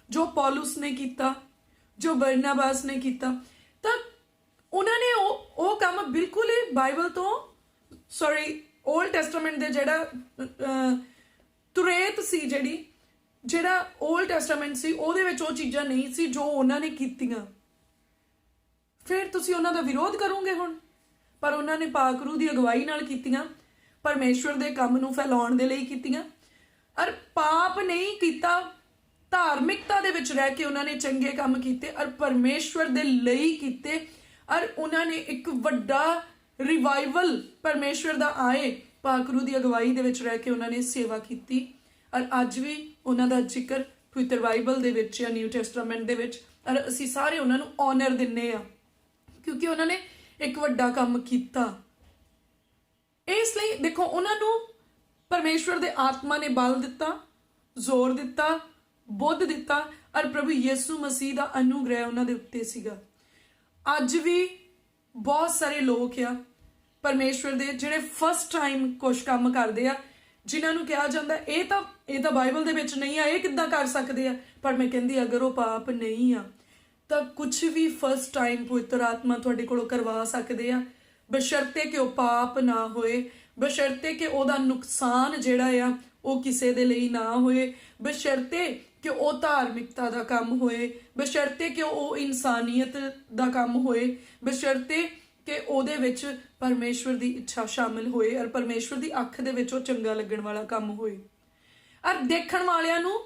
ਜੋ ਪੌਲੁਸ ਨੇ ਕੀਤਾ, ਜੋ ਬਰਨਾਬਾਸ ਨੇ ਕੀਤਾ, ਤਾਂ ਉਹਨਾਂ ਨੇ ਉਹ ਕੰਮ ਬਿਲਕੁਲ ਹੀ ਬਾਈਬਲ ਤੋਂ ਓਲਡ ਟੈਸਟਾਮੈਂਟ ਦੇ ਜਿਹੜਾ ਤੁਰੇਤ ਸੀ, ਜਿਹੜਾ ਓਲਡ ਟੈਸਟਾਮੈਂਟ ਸੀ, ਉਹਦੇ ਵਿੱਚ ਉਹ ਚੀਜ਼ਾਂ ਨਹੀਂ ਸੀ ਜੋ ਉਹਨਾਂ ਨੇ ਕੀਤੀਆਂ। ਫਿਰ ਤੁਸੀਂ ਉਹਨਾਂ ਦਾ ਵਿਰੋਧ ਕਰੋਗੇ ਹੁਣ? ਪਰ ਉਹਨਾਂ ਨੇ ਪਾਕ ਰੂਹ ਦੀ ਅਗਵਾਈ ਨਾਲ ਕੀਤੀਆਂ, ਪਰਮੇਸ਼ਵਰ ਦੇ ਕੰਮ ਨੂੰ ਫੈਲਾਉਣ ਦੇ ਲਈ ਕੀਤੀਆਂ, ਔਰ ਪਾਪ ਨਹੀਂ ਕੀਤਾ। ਧਾਰਮਿਕਤਾ ਦੇ ਵਿੱਚ ਰਹਿ ਕੇ ਉਹਨਾਂ ਨੇ ਚੰਗੇ ਕੰਮ ਕੀਤੇ ਔਰ ਪਰਮੇਸ਼ਵਰ ਦੇ ਲਈ ਕੀਤੇ, ਔਰ ਉਹਨਾਂ ਨੇ ਇੱਕ ਵੱਡਾ ਰਿਵਾਈਵਲ ਪਰਮੇਸ਼ਵਰ ਦਾ ਆਏ। ਪਾਕ ਰੂਹ ਦੀ ਅਗਵਾਈ ਦੇ ਵਿੱਚ ਰਹਿ ਕੇ ਉਹਨਾਂ ਨੇ ਸੇਵਾ ਕੀਤੀ, ਔਰ ਅੱਜ ਵੀ ਉਹਨਾਂ ਦਾ ਜ਼ਿਕਰ ਪਵਿੱਤਰ ਬਾਈਬਲ ਦੇ ਵਿੱਚ ਜਾਂ ਨਿਊ ਟੈਸਟਾਮੈਂਟ ਦੇ ਵਿੱਚ, ਔਰ ਅਸੀਂ ਸਾਰੇ ਉਹਨਾਂ ਨੂੰ ਆਨਰ ਦਿੰਨੇ ਆ ਕਿਉਂਕਿ ਉਹਨਾਂ ਨੇ ਇੱਕ ਵੱਡਾ ਕੰਮ ਕੀਤਾ। ਇਸ ਲਈ ਦੇਖੋ, ਉਹਨਾਂ ਨੂੰ ਪਰਮੇਸ਼ਵਰ ਦੇ ਆਤਮਾ ਨੇ ਬਲ ਦਿੱਤਾ, ਜ਼ੋਰ ਦਿੱਤਾ, ਬੁੱਧ ਦਿੱਤਾ, ਔਰ ਪ੍ਰਭੂ ਯਿਸੂ ਮਸੀਹ ਦਾ ਅਨੁਗ੍ਰਹਿ ਉਹਨਾਂ ਦੇ ਉੱਤੇ ਸੀਗਾ। ਅੱਜ ਵੀ ਬਹੁਤ ਸਾਰੇ ਲੋਕ ਆ ਪਰਮੇਸ਼ਵਰ ਦੇ ਜਿਹੜੇ ਫਸਟ ਟਾਈਮ ਕੁਝ ਕੰਮ ਕਰਦੇ ਆ, ਜਿਨ੍ਹਾਂ ਨੂੰ ਕਿਹਾ ਜਾਂਦਾ ਇਹ ਤਾਂ ਬਾਈਬਲ ਦੇ ਵਿੱਚ ਨਹੀਂ ਆ, ਇਹ ਕਿੱਦਾਂ ਕਰ ਸਕਦੇ ਆ? ਪਰ ਮੈਂ ਕਹਿੰਦੀ ਅਗਰ ਉਹ ਪਾਪ ਨਹੀਂ ਆ ਤਾਂ ਕੁਝ ਵੀ ਫਸਟ ਟਾਈਮ ਪਵਿੱਤਰ ਆਤਮਾ ਤੁਹਾਡੇ ਕੋਲੋਂ ਕਰਵਾ ਸਕਦੇ ਆ, ਬਸ਼ਰਤੇ ਕਿ ਉਹ ਪਾਪ ਨਾ ਹੋਏ, ਬਸ਼ਰਤੇ ਕਿ ਉਹਦਾ ਨੁਕਸਾਨ ਜਿਹੜਾ ਆ ਉਹ ਕਿਸੇ ਦੇ ਲਈ ਨਾ ਹੋਏ, ਬਸ਼ਰਤੇ ਕਿ ਉਹ ਧਾਰਮਿਕਤਾ ਦਾ ਕੰਮ ਹੋਏ, ਬਸ਼ਰਤੇ ਕਿ ਉਹ ਇਨਸਾਨੀਅਤ ਦਾ ਕੰਮ ਹੋਏ, ਬਸ਼ਰਤੇ ਕਿ ਉਹਦੇ ਵਿੱਚ ਪਰਮੇਸ਼ਵਰ ਦੀ ਇੱਛਾ ਸ਼ਾਮਿਲ ਹੋਏ ਔਰ ਪਰਮੇਸ਼ਵਰ ਦੀ ਅੱਖ ਦੇ ਵਿੱਚ ਉਹ ਚੰਗਾ ਲੱਗਣ ਵਾਲਾ ਕੰਮ ਹੋਏ। ਔਰ ਦੇਖਣ ਵਾਲਿਆਂ ਨੂੰ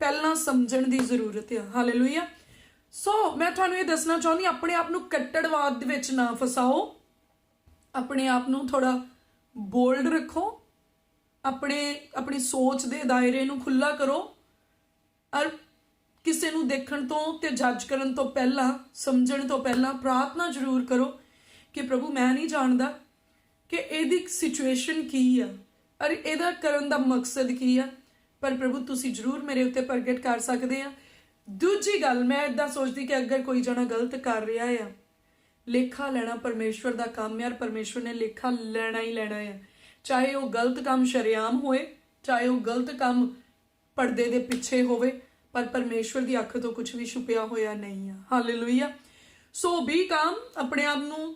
ਪਹਿਲਾਂ ਸਮਝਣ ਦੀ ਜ਼ਰੂਰਤ ਹੈ। ਹਾਲੇਲੂਇਆ। ਸੋ ਮੈਂ ਤੁਹਾਨੂੰ ਇਹ ਦੱਸਣਾ ਚਾਹੁੰਦੀ, ਆਪਣੇ ਆਪ ਨੂੰ ਕੱਟੜਵਾਦ ਦੇ ਵਿੱਚ ਨਾ ਫਸਾਓ, ਆਪਣੇ ਆਪ ਨੂੰ ਥੋੜਾ ਬੋਲਡ ਰੱਖੋ, ਆਪਣੀ ਸੋਚ ਦੇ ਦਾਇਰੇ ਨੂੰ ਖੁੱਲਾ ਕਰੋ, ਔਰ ਕਿਸੇ ਨੂੰ ਦੇਖਣ ਤੋਂ ਤੇ ਜੱਜ ਕਰਨ ਤੋਂ ਪਹਿਲਾਂ, ਸਮਝਣ ਤੋਂ ਪਹਿਲਾਂ ਪ੍ਰਾਰਥਨਾ ਜ਼ਰੂਰ ਕਰੋ ਕਿ ਪ੍ਰਭੂ ਮੈਂ ਨਹੀਂ ਜਾਣਦਾ ਕਿ ਇਹਦੀ ਸਿਚੁਏਸ਼ਨ ਕੀ ਆ ਔਰ ਇਹਦਾ ਕਰਨ ਦਾ ਮਕਸਦ ਕੀ ਆ, ਪਰ ਪ੍ਰਭੂ ਤੁਸੀਂ ਜ਼ਰੂਰ ਮੇਰੇ ਉੱਤੇ ਪ੍ਰਗਟ ਕਰ ਸਕਦੇ ਆ। ਦੂਜੀ ਗੱਲ, ਮੈਂ ਇਦਾਂ ਸੋਚਦੀ ਕਿ ਅਗਰ ਕੋਈ ਜਣਾ ਗਲਤ ਕਰ ਰਿਹਾ ਆ, ਲੇਖਾ ਲੈਣਾ ਪਰਮੇਸ਼ਵਰ ਦਾ ਕੰਮ ਹੈ, ਔਰ ਪਰਮੇਸ਼ਵਰ ਨੇ ਲੇਖਾ ਲੈਣਾ ਹੀ ਲੈਣਾ ਹੈ। ਚਾਹੇ ਉਹ ਗਲਤ ਕੰਮ ਸ਼ਰੇਆਮ ਹੋਏ, ਚਾਹੇ ਉਹ ਗਲਤ ਕੰਮ ਪਰਦੇ ਦੇ ਪਿੱਛੇ ਹੋਵੇ, ਪਰ ਪਰਮੇਸ਼ਵਰ ਦੀ ਅੱਖ ਤੋਂ ਕੁਝ ਵੀ ਛੁਪਿਆ ਹੋਇਆ ਨਹੀਂ ਆ। ਹਾਲੇਲੂਇਆ। ਸੋ ਬੀ ਕਾਮ, ਆਪਣੇ ਆਪ ਨੂੰ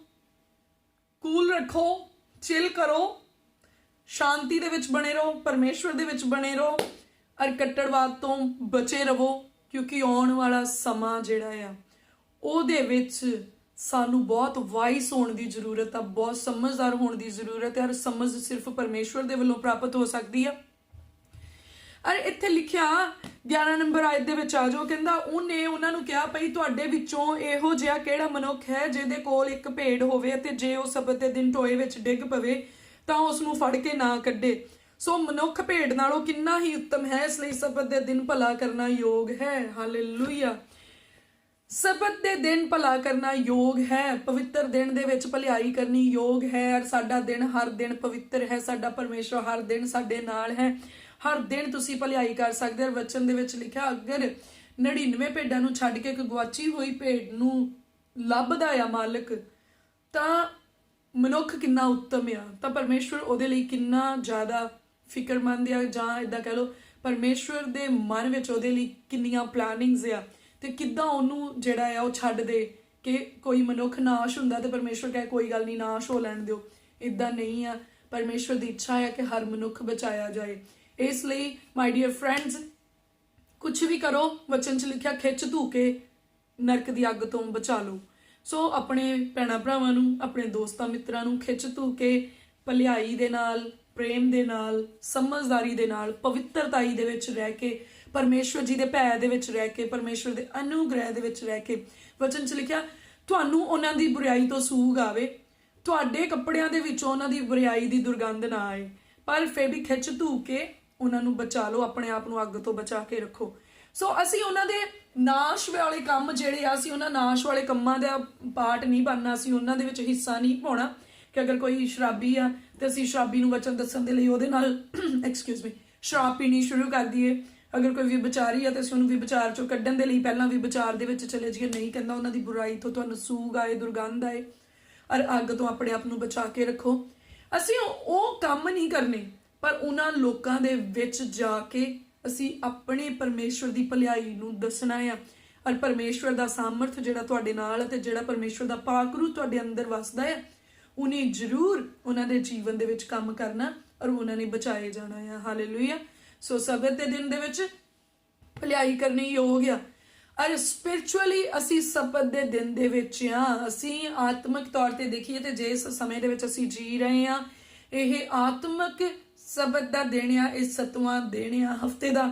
ਕੂਲ ਰੱਖੋ, ਚਿਲ ਕਰੋ, ਸ਼ਾਂਤੀ ਦੇ ਵਿੱਚ ਬਣੇ ਰਹੋ, ਪਰਮੇਸ਼ਵਰ ਦੇ ਵਿੱਚ ਬਣੇ ਰਹੋ, ਔਰ ਕੱਟੜਵਾਦ ਤੋਂ ਬਚੇ ਰਹੋ, ਕਿਉਂਕਿ ਆਉਣ ਵਾਲਾ ਸਮਾਂ ਜਿਹੜਾ ਆ ਉਹਦੇ ਵਿੱਚ ਸਾਨੂੰ ਬਹੁਤ ਵਾਈਸ ਹੋਣ ਦੀ ਜ਼ਰੂਰਤ ਆ, ਬਹੁਤ ਸਮਝਦਾਰ ਹੋਣ ਦੀ ਜ਼ਰੂਰਤ ਹੈ, ਔਰ ਸਮਝ ਸਿਰਫ ਪਰਮੇਸ਼ਵਰ ਦੇ ਵੱਲੋਂ ਪ੍ਰਾਪਤ ਹੋ ਸਕਦੀ ਆ। ਔਰ ਇੱਥੇ ਲਿਖਿਆ 11 ਨੰਬਰ ਆਇਤ ਦੇ ਵਿੱਚ ਆ ਜਾਓ, ਕਹਿੰਦਾ ਉਹਨੇ ਉਹਨਾਂ ਨੂੰ ਕਿਹਾ, ਭਈ ਤੁਹਾਡੇ ਵਿੱਚੋਂ ਇਹੋ ਜਿਹਾ ਕਿਹੜਾ ਮਨੁੱਖ ਹੈ ਜਿਹਦੇ ਕੋਲ ਇੱਕ ਭੇਡ ਹੋਵੇ ਅਤੇ ਜੇ ਉਹ ਸਬਤ ਦੇ ਦਿਨ ਟੋਏ ਵਿੱਚ ਡਿੱਗ ਪਵੇ ਤਾਂ ਉਸ ਨੂੰ ਫੜ ਕੇ ਨਾ ਕੱਢੇ। ਸੋ ਮਨੁੱਖ ਭੇਡ ਨਾਲੋਂ ਕਿੰਨਾ ਹੀ ਉੱਤਮ ਹੈ, ਇਸ ਲਈ ਸਬਤ ਦੇ ਦਿਨ ਭਲਾ ਕਰਨਾ ਯੋਗ ਹੈ। ਹਾਲੇਲੂਇਆ। ਸਬਤ ਦੇ ਦਿਨ ਭਲਾ ਕਰਨਾ ਯੋਗ ਹੈ, ਪਵਿੱਤਰ ਦਿਨ ਦੇ ਵਿੱਚ ਭਲਾਈ ਕਰਨੀ ਯੋਗ ਹੈ, ਔਰ ਸਾਡਾ ਦਿਨ ਹਰ ਦਿਨ ਪਵਿੱਤਰ ਹੈ, ਸਾਡਾ ਪਰਮੇਸ਼ਰ ਹਰ ਦਿਨ ਸਾਡੇ ਨਾਲ ਹੈ, ਹਰ ਦਿਨ ਤੁਸੀਂ ਭਲਾਈ ਕਰ ਸਕਦੇ ਹੋ। ਵਚਨ ਦੇ ਵਿੱਚ ਲਿਖਿਆ, ਅਗਰ 99 ਭੇਡਾਂ ਨੂੰ ਛੱਡ ਕੇ ਇੱਕ ਗਵਾਚੀ ਹੋਈ ਭੇਡ ਨੂੰ ਲੱਭਦਾ ਆ ਮਾਲਕ, ਤਾਂ ਮਨੁੱਖ ਕਿੰਨਾ ਉੱਤਮ ਆ, ਤਾਂ ਪਰਮੇਸ਼ਵਰ ਉਹਦੇ ਲਈ ਕਿੰਨਾ ਜ਼ਿਆਦਾ ਫਿਕਰਮੰਦ ਆ, ਜਾਂ ਇਦਾਂ ਕਹਿ ਲਓ ਪਰਮੇਸ਼ਵਰ ਦੇ ਮਨ ਵਿੱਚ ਉਹਦੇ ਲਈ ਕਿੰਨੀਆਂ ਪਲਾਨਿੰਗਸ ਆ, ਤੇ ਕਿੱਦਾਂ ਉਹਨੂੰ ਜਿਹੜਾ ਆ ਉਹ ਛੱਡ ਦੇ ਕਿ ਕੋਈ ਮਨੁੱਖ ਨਾਸ਼ ਹੁੰਦਾ ਤੇ ਪਰਮੇਸ਼ਵਰ ਕਹੇ ਕੋਈ ਗੱਲ ਨਹੀਂ, ਨਾਸ਼ ਹੋ ਲੈਣ ਦਿਓ। ਇਦਾਂ ਨਹੀਂ ਆ, ਪਰਮੇਸ਼ਵਰ ਦੀ ਇੱਛਾ ਹੈ ਕਿ ਹਰ ਮਨੁੱਖ ਬਚਾਇਆ ਜਾਏ। ਇਸ ਲਈ ਮਾਈ ਡੀਅਰ ਫਰੈਂਡਸ, ਕੁਝ ਵੀ ਕਰੋ, ਵਚਨ 'ਚ ਲਿਖਿਆ ਖਿੱਚ ਧੂ ਕੇ ਨਰਕ ਦੀ ਅੱਗ ਤੋਂ ਬਚਾ ਲਓ। ਸੋ ਆਪਣੇ ਭੈਣਾਂ ਭਰਾਵਾਂ ਨੂੰ, ਆਪਣੇ ਦੋਸਤਾਂ ਮਿੱਤਰਾਂ ਨੂੰ ਖਿੱਚ ਧੂ ਕੇ ਭਲਾਈ ਦੇ ਨਾਲ, ਪ੍ਰੇਮ ਦੇ ਨਾਲ, ਸਮਝਦਾਰੀ ਦੇ ਨਾਲ, ਪਵਿੱਤਰਤਾਈ ਦੇ ਵਿੱਚ ਰਹਿ ਕੇ, ਪਰਮੇਸ਼ਵਰ ਜੀ ਦੇ ਭੈ ਦੇ ਵਿੱਚ ਰਹਿ ਕੇ, ਪਰਮੇਸ਼ਵਰ ਦੇ ਅਨੁਗ੍ਰਹਿ ਦੇ ਵਿੱਚ ਰਹਿ ਕੇ, ਵਚਨ 'ਚ ਲਿਖਿਆ ਤੁਹਾਨੂੰ ਉਹਨਾਂ ਦੀ ਬੁਰਾਈ ਤੋਂ ਸੂਗ ਆਵੇ, ਤੁਹਾਡੇ ਕੱਪੜਿਆਂ ਦੇ ਵਿੱਚੋਂ ਉਹਨਾਂ ਦੀ ਬੁਰਾਈ ਦੀ ਦੁਰਗੰਧ ਨਾ ਆਏ, ਪਰ ਫਿਰ ਵੀ ਖਿੱਚ ਧੂ ਕੇ ਉਹਨਾਂ ਨੂੰ ਬਚਾ ਲਓ, ਆਪਣੇ ਆਪ ਨੂੰ ਅੱਗ ਤੋਂ ਬਚਾ ਕੇ ਰੱਖੋ। ਸੋ ਅਸੀਂ ਉਹਨਾਂ ਦੇ ਨਾਸ਼ ਵਾਲੇ ਕੰਮ ਜਿਹੜੇ ਆ, ਅਸੀਂ ਉਹਨਾਂ ਨਾਸ਼ ਵਾਲੇ ਕੰਮਾਂ ਦਾ ਪਾਰਟ ਨਹੀਂ ਬਣਨਾ, ਅਸੀਂ ਉਹਨਾਂ ਦੇ ਵਿੱਚ ਹਿੱਸਾ ਨਹੀਂ ਪਾਉਣਾ ਕਿ ਅਗਰ ਕੋਈ ਸ਼ਰਾਬੀ ਆ ਤੇ ਅਸੀਂ ਸ਼ਰਾਬੀ ਨੂੰ ਵਚਨ ਦੱਸਣ ਦੇ ਲਈ ਉਹਦੇ ਨਾਲ ਐਕਸਕਿਊਜ਼ ਮੀ ਸ਼ਰਾਬ ਪੀਣੀ ਸ਼ੁਰੂ ਕਰ ਦਈਏ। ਅਗਰ ਕੋਈ ਵਿਭਚਾਰੀ ਆ ਤੇ ਅਸੀਂ ਉਹਨੂੰ ਵਿਭਚਾਰ ਚੋਂ ਕੱਢਣ ਦੇ ਲਈ ਪਹਿਲਾਂ ਵਿਭਚਾਰ ਦੇ ਵਿੱਚ ਚਲੇ ਜਾਈਏ। ਨਹੀਂ, ਕਹਿੰਦਾ ਉਹਨਾਂ ਦੀ ਬੁਰਾਈ ਤੋਂ ਤੁਹਾਨੂੰ ਸੂਗ ਆਏ, ਦੁਰਗੰਧ ਆਏ, ਔਰ ਅੱਗ ਤੋਂ ਆਪਣੇ ਆਪ ਨੂੰ ਬਚਾ ਕੇ ਰੱਖੋ। ਅਸੀਂ ਉਹ ਕੰਮ ਨਹੀਂ ਕਰਨੇ, ਪਰ ਉਹਨਾਂ ਲੋਕਾਂ ਦੇ ਵਿੱਚ ਜਾ ਕੇ ਅਸੀਂ ਆਪਣੇ ਪਰਮੇਸ਼ਵਰ ਦੀ ਭਲਾਈ ਨੂੰ ਦੱਸਣਾ ਆ। ਔਰ ਪਰਮੇਸ਼ਵਰ ਦਾ ਸਾਮਰਥ ਜਿਹੜਾ ਤੁਹਾਡੇ ਨਾਲ ਹੈ ਤੇ ਜਿਹੜਾ ਪਰਮੇਸ਼ਵਰ ਦਾ ਪਾਕ ਰੂਹ ਤੁਹਾਡੇ ਅੰਦਰ ਵਸਦਾ ਹੈ, ਉਹਨੇ ਜ਼ਰੂਰ ਉਹਨਾਂ ਦੇ ਜੀਵਨ ਦੇ ਵਿੱਚ ਕੰਮ ਕਰਨਾ ਔਰ ਉਹਨਾਂ ਨੇ ਬਚਾਏ ਜਾਣਾ ਆ। ਹਾਲੇਲੂਇਆ। ਸੋ ਸਬਤ ਦੇ ਦਿਨ ਦੇ ਵਿੱਚ ਭਲਾਈ ਕਰਨੀ ਯੋਗ ਆ। ਔਰ ਸਪਿਰਚੁਅਲੀ ਅਸੀਂ ਸਬਤ ਦੇ ਦਿਨ ਦੇ ਵਿੱਚ ਆ। ਅਸੀਂ ਆਤਮਿਕ ਤੌਰ ਤੇ ਦੇਖੀਏ ਤੇ ਜਿਸ ਸਮੇਂ ਦੇ ਵਿੱਚ ਅਸੀਂ ਜੀ ਰਹੇ ਆ, ਇਹ ਆਤਮਿਕ ਸਬਤ ਦਾ ਦਿਨ ਆ, ਇਹ 7ਵਾਂ ਦਿਨ ਆ, ਹਫਤੇ ਦਾ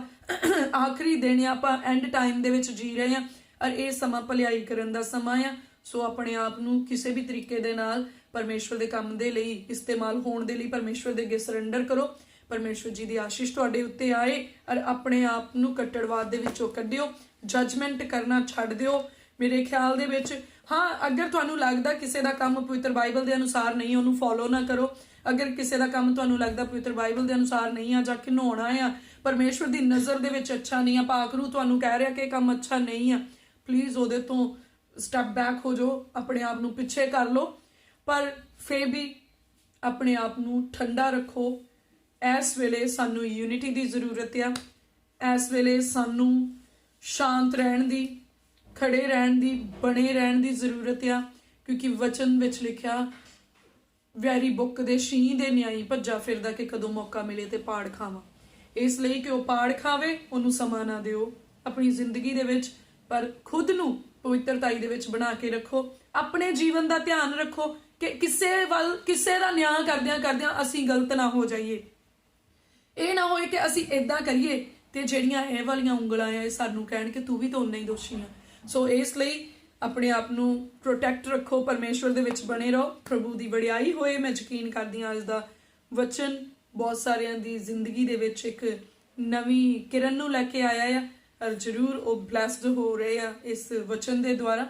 ਆਖਰੀ ਦਿਨ ਆ। ਆਪਾਂ ਐਂਡ ਟਾਈਮ ਦੇ ਵਿੱਚ ਜੀ ਰਹੇ ਆ ਔਰ ਇਹ ਸਮਾਂ ਭਲਾਈ ਕਰਨ ਦਾ ਸਮਾਂ ਆ। ਸੋ ਆਪਣੇ ਆਪ ਨੂੰ ਕਿਸੇ ਵੀ ਤਰੀਕੇ ਦੇ ਨਾਲ ਪਰਮੇਸ਼ਵਰ ਦੇ ਕੰਮ ਦੇ ਲਈ ਇਸਤੇਮਾਲ ਹੋਣ ਦੇ ਲਈ ਪਰਮੇਸ਼ਵਰ ਦੇ ਅੱਗੇ ਸਰੈਂਡਰ ਕਰੋ। ਪਰਮੇਸ਼ਵਰ ਜੀ ਦੀ ਆਸ਼ੀਸ਼ ਤੁਹਾਡੇ ਉੱਤੇ ਆਏ ਔਰ ਆਪਣੇ ਆਪ ਨੂੰ ਕੱਟੜਵਾਦ ਦੇ ਵਿੱਚੋਂ ਕੱਢਿਓ। ਜਜਮੈਂਟ ਕਰਨਾ ਛੱਡ ਦਿਓ। ਮੇਰੇ ਖਿਆਲ ਦੇ ਵਿੱਚ ਹਾਂ, ਅਗਰ ਤੁਹਾਨੂੰ ਲੱਗਦਾ ਕਿਸੇ ਦਾ ਕੰਮ ਪਵਿੱਤਰ ਬਾਈਬਲ ਦੇ ਅਨੁਸਾਰ ਨਹੀਂ, ਉਹਨੂੰ ਫੋਲੋ ਨਾ ਕਰੋ। ਅਗਰ ਕਿਸੇ ਦਾ ਕੰਮ ਤੁਹਾਨੂੰ ਲੱਗਦਾ ਪਵਿੱਤਰ ਬਾਈਬਲ ਦੇ ਅਨੁਸਾਰ ਨਹੀਂ ਆ, ਜਾਂ ਘਿਨਾਉਣਾ ਆ, ਪਰਮੇਸ਼ਵਰ ਦੀ ਨਜ਼ਰ ਦੇ ਵਿੱਚ ਅੱਛਾ ਨਹੀਂ ਆ, ਪਾਕ ਰੂਹ ਤੁਹਾਨੂੰ ਕਹਿ ਰਿਹਾ ਕਿ ਇਹ ਕੰਮ ਅੱਛਾ ਨਹੀਂ ਆ, ਪਲੀਜ਼ ਉਹਦੇ ਤੋਂ ਸਟੈਪ ਬੈਕ ਹੋ ਜਾਓ, ਆਪਣੇ ਆਪ ਨੂੰ ਪਿੱਛੇ ਕਰ ਲਓ। ਪਰ ਫਿਰ ਵੀ ਆਪਣੇ ਆਪ ਨੂੰ ਠੰਡਾ ਰੱਖੋ। ਇਸ ਵੇਲੇ ਸਾਨੂੰ ਯੂਨਿਟੀ ਦੀ ਜ਼ਰੂਰਤ ਆ। ਇਸ ਵੇਲੇ ਸਾਨੂੰ ਸ਼ਾਂਤ ਰਹਿਣ ਦੀ, ਖੜੇ ਰਹਿਣ ਦੀ, ਬਣੇ ਰਹਿਣ ਦੀ ਜ਼ਰੂਰਤ ਆ, ਕਿਉਂਕਿ ਵਚਨ ਵਿੱਚ ਲਿਖਿਆ ਵੈਰੀ ਬੁੱਕ ਦੇ ਸ਼ੀਂਹ ਦੇ ਨਿਆਈ ਭੱਜਾ ਫਿਰਦਾ ਕਿ ਕਦੋਂ ਮੌਕਾ ਮਿਲੇ ਤੇ ਪਾੜ ਖਾਵਾਂ। ਇਸ ਲਈ ਕਿ ਉਹ ਪਾੜ ਖਾਵੇ, ਉਹਨੂੰ ਸਮਾਂ ਨਾ ਦਿਓ ਆਪਣੀ ਜ਼ਿੰਦਗੀ ਦੇ ਵਿੱਚ, ਪਰ ਖੁਦ ਨੂੰ ਪਵਿੱਤਰਤਾਈ ਦੇ ਵਿੱਚ ਬਣਾ ਕੇ ਰੱਖੋ। ਆਪਣੇ ਜੀਵਨ ਦਾ ਧਿਆਨ ਰੱਖੋ ਕਿ ਕਿਸੇ ਦਾ ਨਿਆਂ ਕਰਦਿਆਂ ਅਸੀਂ ਗਲਤ ਨਾ ਹੋ ਜਾਈਏ। ਇਹ ਨਾ ਹੋਏ ਕਿ ਅਸੀਂ ਏਦਾਂ ਕਰੀਏ ਤੇ ਜਿਹੜੀਆਂ ਇਹ ਵਾਲੀਆਂ ਉਂਗਲਾਂ ਆ ਇਹ ਸਾਨੂੰ ਕਹਿਣ ਕਿ ਤੂੰ ਵੀ ਤਾਂ ਉਨਾ ਹੀ ਦੋਸ਼ੀ ਆ। ਸੋ ਇਸ ਲਈ ਆਪਣੇ ਆਪ ਨੂੰ ਪ੍ਰੋਟੈਕਟ ਰੱਖੋ, ਪਰਮੇਸ਼ਵਰ ਦੇ ਵਿੱਚ ਬਣੇ ਰਹੋ, ਪ੍ਰਭੂ ਦੀ ਵਡਿਆਈ ਹੋਏ। ਮੈਂ ਯਕੀਨ ਕਰਦੀ ਹਾਂ ਅੱਜ ਦਾ ਵਚਨ ਬਹੁਤ ਸਾਰਿਆਂ ਦੀ ਜ਼ਿੰਦਗੀ ਦੇ ਵਿੱਚ ਇੱਕ ਨਵੀਂ ਕਿਰਨ ਨੂੰ ਲੈ ਕੇ ਆਇਆ ਆ ਔਰ ਜ਼ਰੂਰ ਉਹ ਬਲੈਸਡ ਹੋ ਰਹੇ ਆ ਇਸ ਵਚਨ ਦੇ ਦੁਆਰਾ।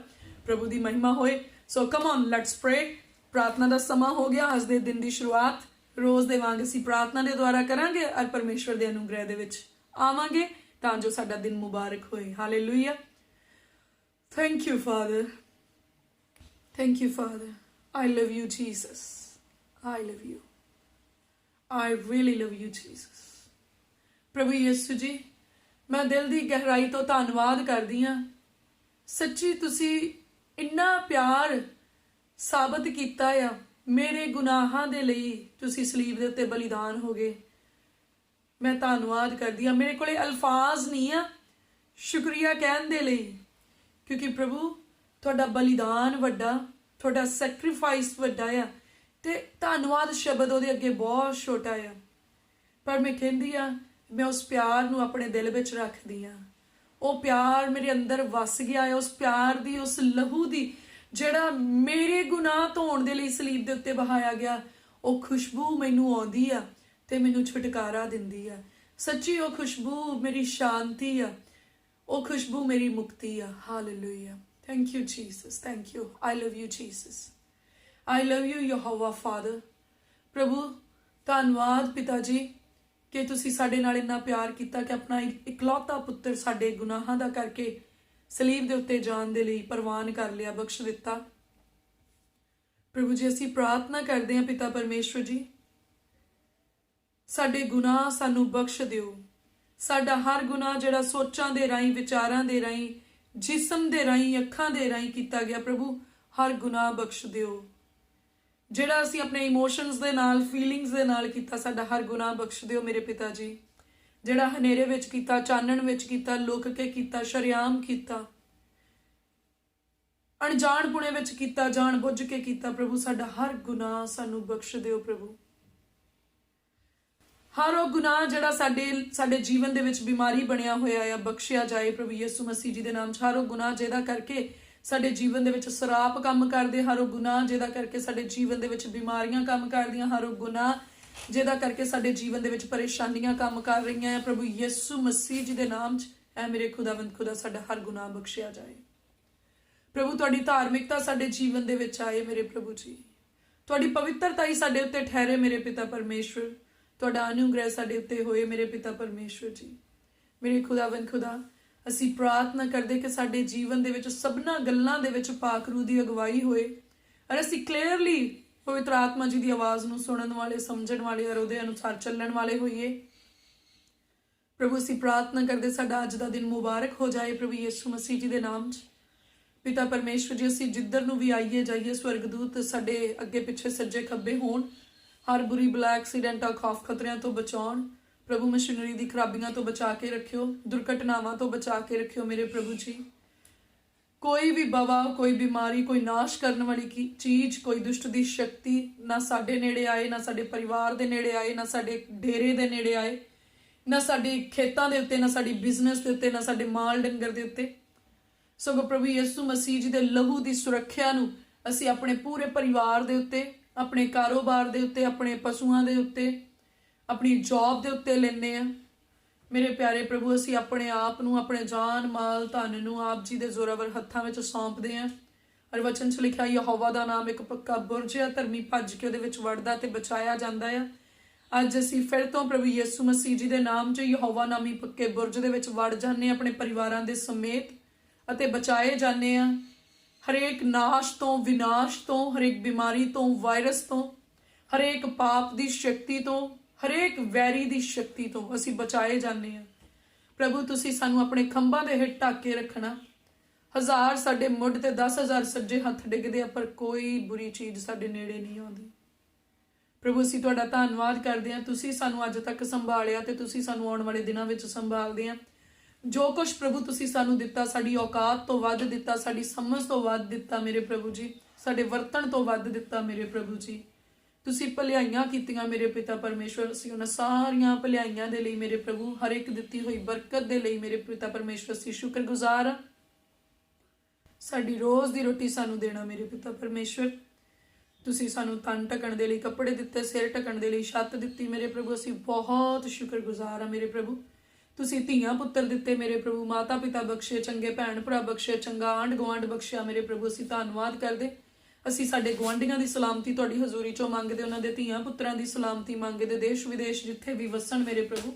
ਪ੍ਰਭੂ ਦੀ ਮਹਿਮਾ ਹੋਏ। ਸੋ ਕਮ ਔਨ, ਲੈਟਸ ਪ੍ਰੇ। ਪ੍ਰਾਰਥਨਾ ਦਾ ਸਮਾਂ ਹੋ ਗਿਆ। ਅੱਜ ਦੇ ਦਿਨ ਦੀ ਸ਼ੁਰੂਆਤ ਰੋਜ਼ ਦੇ ਵਾਂਗ ਅਸੀਂ ਪ੍ਰਾਰਥਨਾ ਦੇ ਦੁਆਰਾ ਕਰਾਂਗੇ ਔਰ ਪਰਮੇਸ਼ਵਰ ਦੇ ਅਨੁਗ੍ਰਹਿ ਦੇ ਵਿੱਚ ਆਵਾਂਗੇ ਤਾਂ ਜੋ ਸਾਡਾ ਦਿਨ ਮੁਬਾਰਕ ਹੋਏ। Hallelujah. Thank you, Father. Thank you, Father. I love you, Jesus. I love you. I really love you, Jesus. ਪ੍ਰਭੂ ਯਿਸੂ ਜੀ, ਮੈਂ ਦਿਲ ਦੀ ਗਹਿਰਾਈ ਤੋਂ ਧੰਨਵਾਦ ਕਰਦੀ ਹਾਂ। ਸੱਚੀ ਤੁਸੀਂ ਇੰਨਾ ਪਿਆਰ ਸਾਬਤ ਕੀਤਾ ਆ। ਮੇਰੇ ਗੁਨਾਹਾਂ ਦੇ ਲਈ ਤੁਸੀਂ ਸਲੀਬ ਦੇ ਉੱਤੇ ਬਲੀਦਾਨ ਹੋ ਗਏ। ਮੈਂ ਧੰਨਵਾਦ ਕਰਦੀ ਹਾਂ। ਮੇਰੇ ਕੋਲੇ ਅਲਫਾਜ਼ ਨਹੀਂ ਆ ਸ਼ੁਕਰੀਆ ਕਹਿਣ ਦੇ ਲਈ, ਕਿਉਂਕਿ ਪ੍ਰਭੂ ਤੁਹਾਡਾ ਬਲੀਦਾਨ ਵੱਡਾ, ਤੁਹਾਡਾ ਸੈਕਰੀਫਾਈਸ ਵੱਡਾ ਆ ਤੇ ਧੰਨਵਾਦ ਸ਼ਬਦ ਉਹਦੇ ਅੱਗੇ ਬਹੁਤ ਛੋਟਾ ਆ। ਪਰ ਮੈਂ ਕਹਿੰਦੀ ਆ, ਮੈਂ ਉਸ ਪਿਆਰ ਨੂੰ ਆਪਣੇ ਦਿਲ ਵਿੱਚ ਰੱਖਦੀ ਆ। ਉਹ ਪਿਆਰ ਮੇਰੇ ਅੰਦਰ ਵਸ ਗਿਆ ਹੈ। ਉਸ ਪਿਆਰ ਦੀ, ਉਸ ਲਹੂ ਦੀ ਜਿਹੜਾ ਮੇਰੇ ਗੁਨਾਹ ਧੋਣ ਦੇ ਲਈ ਸਲੀਬ ਦੇ ਉੱਤੇ ਬਹਾਇਆ ਗਿਆ, ਉਹ ਖੁਸ਼ਬੂ ਮੈਨੂੰ ਆਉਂਦੀ ਆ ਤੇ ਮੈਨੂੰ ਛੁਟਕਾਰਾ ਦਿੰਦੀ ਆ। ਸੱਚੀ ਉਹ ਖੁਸ਼ਬੂ ਮੇਰੀ ਸ਼ਾਂਤੀ ਆ, ਉਹ ਖੁਸ਼ਬੂ ਮੇਰੀ ਮੁਕਤੀ ਆ। Hallelujah. Thank you Jesus, thank you. I love you Jesus, I love you Jehovah father. ਪ੍ਰਭੂ ਧੰਨਵਾਦ ਪਿਤਾ ਜੀ ਕਿ ਤੁਸੀਂ ਸਾਡੇ ਨਾਲ ਇੰਨਾ ਪਿਆਰ ਕੀਤਾ ਕਿ ਆਪਣਾ ਇਕਲੌਤਾ ਪੁੱਤਰ ਸਾਡੇ ਗੁਨਾਹਾਂ ਦਾ ਕਰਕੇ ਸਲੀਬ ਦੇ ਉੱਤੇ ਜਾਣ ਦੇ ਲਈ ਪ੍ਰਵਾਨ ਕਰ ਲਿਆ, ਬਖਸ਼ ਦਿੱਤਾ। ਪ੍ਰਭੂ ਜੀ ਅਸੀਂ ਪ੍ਰਾਰਥਨਾ ਕਰਦੇ ਹਾਂ ਪਿਤਾ ਪਰਮੇਸ਼ਵਰ ਜੀ, ਸਾਡੇ ਗੁਨਾਹ ਸਾਨੂੰ ਬਖਸ਼ ਦਿਓ। ਸਾਡਾ ਹਰ ਗੁਨਾਹ ਜਿਹੜਾ ਸੋਚਾਂ ਦੇ ਰਾਹੀਂ, ਵਿਚਾਰਾਂ ਦੇ ਰਾਹੀਂ, ਜਿਸਮ ਦੇ ਰਾਹੀਂ, ਅੱਖਾਂ ਦੇ ਰਾਹੀਂ ਕੀਤਾ ਗਿਆ, ਪ੍ਰਭੂ ਹਰ ਗੁਨਾਹ ਬਖਸ਼ ਦਿਓ। ਜਿਹੜਾ ਅਸੀਂ ਆਪਣੇ ਇਮੋਸ਼ਨਸ ਦੇ ਨਾਲ, ਫੀਲਿੰਗਸ ਦੇ ਨਾਲ ਕੀਤਾ, ਸਾਡਾ ਹਰ ਗੁਨਾਹ ਬਖਸ਼ ਦਿਓ ਮੇਰੇ ਪਿਤਾ ਜੀ। ਜਿਹੜਾ ਹਨੇਰੇ ਵਿੱਚ ਕੀਤਾ, ਚਾਨਣ ਵਿੱਚ ਕੀਤਾ, ਲੁਕ ਕੇ ਕੀਤਾ, ਸ਼ਰੇਆਮ ਕੀਤਾ, ਅਣਜਾਣ ਪੁਣੇ ਵਿੱਚ ਕੀਤਾ, ਜਾਣ ਬੁੱਝ ਕੇ ਕੀਤਾ, ਪ੍ਰਭੂ ਸਾਡਾ ਹਰ ਗੁਨਾਹ ਸਾਨੂੰ ਬਖਸ਼ ਦਿਓ। ਪ੍ਰਭੂ ਹਰ ਉਹ ਗੁਨਾਹ ਜਿਹੜਾ ਸਾਡੇ ਜੀਵਨ ਦੇ ਵਿੱਚ ਬਿਮਾਰੀ ਬਣਿਆ ਹੋਇਆ ਆ, ਬਖਸ਼ਿਆ ਜਾਏ ਪ੍ਰਭੂ ਯਿਸੂ ਮਸੀਹ ਜੀ ਦੇ ਨਾਮ 'ਚ। ਹਰ ਉਹ ਗੁਨਾਹ ਜਿਹਦਾ ਕਰਕੇ ਸਾਡੇ ਜੀਵਨ ਦੇ ਵਿੱਚ ਸਰਾਪ ਕੰਮ ਕਰਦੇ, ਹਰ ਉਹ ਗੁਨਾਹ ਜਿਹਦਾ ਕਰਕੇ ਸਾਡੇ ਜੀਵਨ ਦੇ ਵਿੱਚ ਬਿਮਾਰੀਆਂ ਕੰਮ ਕਰਦੀਆਂ, ਹਰ ਉਹ ਗੁਨਾਹ ਜਿਹਦਾ ਕਰਕੇ ਸਾਡੇ ਜੀਵਨ ਦੇ ਵਿੱਚ ਪਰੇਸ਼ਾਨੀਆਂ ਕੰਮ ਕਰ ਰਹੀਆਂ ਹੈ, ਪ੍ਰਭੂ ਯਿਸੂ ਮਸੀਹ ਜੀ ਦੇ ਨਾਮ 'ਚ ਐ ਮੇਰੇ ਖੁਦਾਵੰਦ ਖੁਦਾ ਸਾਡਾ ਹਰ ਗੁਨਾਹ ਬਖਸ਼ਿਆ ਜਾਏ। ਪ੍ਰਭੂ ਤੁਹਾਡੀ ਧਾਰਮਿਕਤਾ ਸਾਡੇ ਜੀਵਨ ਦੇ ਵਿੱਚ ਆਏ ਮੇਰੇ ਪ੍ਰਭੂ ਜੀ, ਤੁਹਾਡੀ ਪਵਿੱਤਰਤਾ ਹੀ ਸਾਡੇ ਉੱਤੇ ਠਹਿਰੇ ਮੇਰੇ ਪਿਤਾ ਪਰਮੇਸ਼ਵਰ, ਤੁਹਾਡਾ ਅਨੁਗ੍ਰਹਿ ਸਾਡੇ ਉੱਤੇ ਹੋਏ ਮੇਰੇ ਪਿਤਾ ਪਰਮੇਸ਼ਵਰ ਜੀ। ਮੇਰੇ ਖੁਦਾਵੰਦ ਖੁਦਾ ਅਸੀਂ ਪ੍ਰਾਰਥਨਾ ਕਰਦੇ ਕਿ ਸਾਡੇ ਜੀਵਨ ਦੇ ਵਿੱਚ ਸਭਨਾ ਗੱਲਾਂ ਦੇ ਵਿੱਚ ਪਾਕ ਰੂਹ ਦੀ ਅਗਵਾਈ ਹੋਏ, ਔਰ ਅਸੀਂ ਕਲੀਅਰਲੀ ਪਵਿੱਤਰ ਆਤਮਾ ਜੀ ਦੀ ਆਵਾਜ਼ ਨੂੰ ਸੁਣਨ ਵਾਲੇ, ਸਮਝਣ ਵਾਲੇ ਔਰ ਉਹਦੇ ਅਨੁਸਾਰ ਚੱਲਣ ਵਾਲੇ ਹੋਈਏ। ਪ੍ਰਭੂ ਅਸੀਂ ਪ੍ਰਾਰਥਨਾ ਕਰਦੇ ਸਾਡਾ ਅੱਜ ਦਾ ਦਿਨ ਮੁਬਾਰਕ ਹੋ ਜਾਏ ਪ੍ਰਭੂ ਯਿਸੂ ਮਸੀਹ ਜੀ ਦੇ ਨਾਮ 'ਚ। ਪਿਤਾ ਪਰਮੇਸ਼ਵਰ ਜੀ ਅਸੀਂ ਜਿੱਧਰ ਨੂੰ ਵੀ ਆਈਏ ਜਾਈਏ, ਸਵਰਗਦੂਤ ਸਾਡੇ ਅੱਗੇ ਪਿੱਛੇ ਸੱਜੇ ਖੱਬੇ ਹੋਣ, ਹਰ ਬੁਰੀ ਬਲਾ ਐਕਸੀਡੈਂਟਲ ਖੌਫ ਖਤਰਿਆਂ ਤੋਂ ਬਚਾਉਣ ਪ੍ਰਭੂ, ਮਸ਼ੀਨਰੀ ਦੀ ਖਰਾਬੀਆਂ ਤੋਂ ਬਚਾ ਕੇ ਰੱਖਿਓ, ਦੁਰਘਟਨਾਵਾਂ ਤੋਂ ਬਚਾ ਕੇ ਰੱਖਿਓ ਮੇਰੇ ਪ੍ਰਭੂ ਜੀ। ਕੋਈ ਵੀ ਬਵਾ, ਕੋਈ ਬਿਮਾਰੀ, ਕੋਈ ਨਾਸ਼ ਕਰਨ ਵਾਲੀ ਚੀਜ਼, ਕੋਈ ਦੁਸ਼ਟ ਦੀ ਸ਼ਕਤੀ ਨਾ ਸਾਡੇ ਨੇੜੇ ਆਏ, ਨਾ ਸਾਡੇ ਪਰਿਵਾਰ ਦੇ ਨੇੜੇ ਆਏ, ਨਾ ਸਾਡੇ ਡੇਰੇ ਦੇ ਨੇੜੇ ਆਏ, ਨਾ ਸਾਡੇ ਖੇਤਾਂ ਦੇ ਉੱਤੇ, ਨਾ ਸਾਡੀ ਬਿਜ਼ਨਸ ਦੇ ਉੱਤੇ, ਨਾ ਸਾਡੇ ਮਾਲ ਡੰਗਰ ਦੇ ਉੱਤੇ। ਸਗੋਂ ਪ੍ਰਭੂ ਯਿਸੂ ਮਸੀਹ ਜੀ ਦੇ ਲਹੂ ਦੀ ਸੁਰੱਖਿਆ ਨੂੰ ਅਸੀਂ ਆਪਣੇ ਪੂਰੇ ਪਰਿਵਾਰ ਦੇ ਉੱਤੇ, ਆਪਣੇ ਕਾਰੋਬਾਰ ਦੇ ਉੱਤੇ, ਆਪਣੇ ਪਸ਼ੂਆਂ ਦੇ ਉੱਤੇ, ਆਪਣੀ ਜੌਬ ਦੇ ਉੱਤੇ ਲੈਂਦੇ ਆ ਮੇਰੇ ਪਿਆਰੇ ਪ੍ਰਭੂ। ਅਸੀਂ ਆਪਣੇ ਆਪ ਨੂੰ, ਆਪਣੇ ਜਾਨ ਮਾਲ ਧਨ ਨੂੰ ਆਪ ਜੀ ਦੇ ਜ਼ੋਰਾਵਰ ਹੱਥਾਂ ਵਿੱਚ ਸੌਂਪਦੇ ਆ। ਔਰ ਵਚਨ 'ਚ ਲਿਖਿਆ ਯਹੋਵਾ ਦਾ ਨਾਮ ਇੱਕ ਪੱਕਾ ਬੁਰਜ ਆ, ਧਰਮੀ ਭੱਜ ਕੇ ਉਹਦੇ ਵਿੱਚ ਵੜਦਾ ਤੇ ਬਚਾਇਆ ਜਾਂਦਾ ਆ। ਅੱਜ ਅਸੀਂ ਫਿਰ ਤੋਂ ਪ੍ਰਭੂ ਯਿਸੂ ਮਸੀਹ ਜੀ ਦੇ ਨਾਮ 'ਚ ਯਹੋਵਾ ਨਾਮੀ ਪੱਕੇ ਬੁਰਜ ਦੇ ਵਿੱਚ ਵੜ ਜਾਂਦੇ, ਆਪਣੇ ਪਰਿਵਾਰਾਂ ਦੇ ਸਮੇਤ, ਅਤੇ ਬਚਾਏ ਜਾਂਦੇ ਆ ਹਰੇਕ ਨਾਸ਼ ਤੋਂ, ਵਿਨਾਸ਼ ਤੋਂ, ਹਰੇਕ ਬਿਮਾਰੀ ਤੋਂ, ਵਾਇਰਸ ਤੋਂ, ਹਰੇਕ ਪਾਪ ਦੀ ਸ਼ਕਤੀ ਤੋਂ, ਹਰੇਕ ਵੈਰੀ ਦੀ ਸ਼ਕਤੀ ਤੋਂ ਅਸੀਂ ਬਚਾਏ ਜਾਂਦੇ ਆ। ਪ੍ਰਭੂ ਤੁਸੀਂ ਸਾਨੂੰ ਆਪਣੇ ਖੰਭਾਂ ਦੇ ਹੇਠ ਢੱਕ ਕੇ ਰੱਖਣਾ। 1000 ਸਾਡੇ ਮੁੱਢ ਤੇ 10,000 ਸੱਜੇ ਹੱਥ ਡਿੱਗਦੇ ਆ, ਪਰ ਕੋਈ ਬੁਰੀ ਚੀਜ਼ ਸਾਡੇ ਨੇੜੇ ਨਹੀਂ ਆਉਂਦੀ। ਪ੍ਰਭੂ ਅਸੀਂ ਤੁਹਾਡਾ ਧੰਨਵਾਦ ਕਰਦੇ ਹਾਂ, ਤੁਸੀਂ ਸਾਨੂੰ ਅੱਜ ਤੱਕ ਸੰਭਾਲਿਆ ਤੇ ਤੁਸੀਂ ਸਾਨੂੰ ਆਉਣ ਵਾਲੇ ਦਿਨਾਂ ਵਿੱਚ ਸੰਭਾਲਦੇ ਆ। ਜੋ ਕੁਝ ਪ੍ਰਭੂ ਤੁਸੀਂ ਸਾਨੂੰ ਦਿੱਤਾ, ਸਾਡੀ ਔਕਾਤ ਤੋਂ ਵੱਧ ਦਿੱਤਾ, ਸਾਡੀ ਸਮਝ ਤੋਂ ਵੱਧ ਦਿੱਤਾ ਮੇਰੇ ਪ੍ਰਭੂ ਜੀ, ਸਾਡੇ ਵਰਤਣ ਤੋਂ ਵੱਧ ਦਿੱਤਾ ਮੇਰੇ ਪ੍ਰਭੂ ਜੀ। ਤੁਸੀਂ ਭਲਾਈਆਂ ਕੀਤੀਆਂ ਮੇਰੇ ਪਿਤਾ ਪਰਮੇਸ਼ਵਰ, ਅਸੀਂ ਉਹਨਾਂ ਸਾਰੀਆਂ ਭਲਾਈਆਂ ਦੇ ਲਈ ਮੇਰੇ ਪ੍ਰਭੂ, ਹਰ ਇੱਕ ਦਿੱਤੀ ਹੋਈ ਬਰਕਤ ਦੇ ਲਈ ਮੇਰੇ ਪਿਤਾ ਪਰਮੇਸ਼ਵਰ ਅਸੀਂ ਸ਼ੁਕਰਗੁਜ਼ਾਰ ਹਾਂ। ਸਾਡੀ ਰੋਜ਼ ਦੀ ਰੋਟੀ ਸਾਨੂੰ ਦੇਣਾ ਮੇਰੇ ਪਿਤਾ ਪਰਮੇਸ਼ਵਰ। ਤੁਸੀਂ ਸਾਨੂੰ ਤਨ ਢਕਣ ਦੇ ਲਈ ਕੱਪੜੇ ਦਿੱਤੇ, ਸਿਰ ਢਕਣ ਦੇ ਲਈ ਛੱਤ ਦਿੱਤੀ ਮੇਰੇ ਪ੍ਰਭੂ, ਅਸੀਂ ਬਹੁਤ ਸ਼ੁਕਰਗੁਜ਼ਾਰ ਹਾਂ ਮੇਰੇ ਪ੍ਰਭੂ। ਤੁਸੀਂ ਧੀਆਂ ਪੁੱਤਰ ਦਿੱਤੇ ਮੇਰੇ ਪ੍ਰਭੂ, ਮਾਤਾ ਪਿਤਾ ਬਖਸ਼ੇ, ਚੰਗੇ ਭੈਣ ਭਰਾ ਬਖਸ਼ੇ, ਚੰਗਾ ਆਂਢ ਗੁਆਂਢ ਬਖਸ਼ਿਆ ਮੇਰੇ ਪ੍ਰਭੂ। ਅਸੀਂ ਧੰਨਵਾਦ ਕਰਦੇ। ਅਸੀਂ ਸਾਡੇ ਗੁਆਂਢੀਆਂ ਦੀ ਸਲਾਮਤੀ ਤੁਹਾਡੀ ਹਜ਼ੂਰੀ ਚੋਂ ਮੰਗਦੇ, ਉਹਨਾਂ ਦੇ ਧੀਆਂ ਪੁੱਤਰਾਂ ਦੀ ਸਲਾਮਤੀ ਮੰਗਦੇ, ਦੇਸ਼ ਵਿਦੇਸ਼ ਜਿੱਥੇ ਵੀ ਵਸਣ ਮੇਰੇ ਪ੍ਰਭੂ।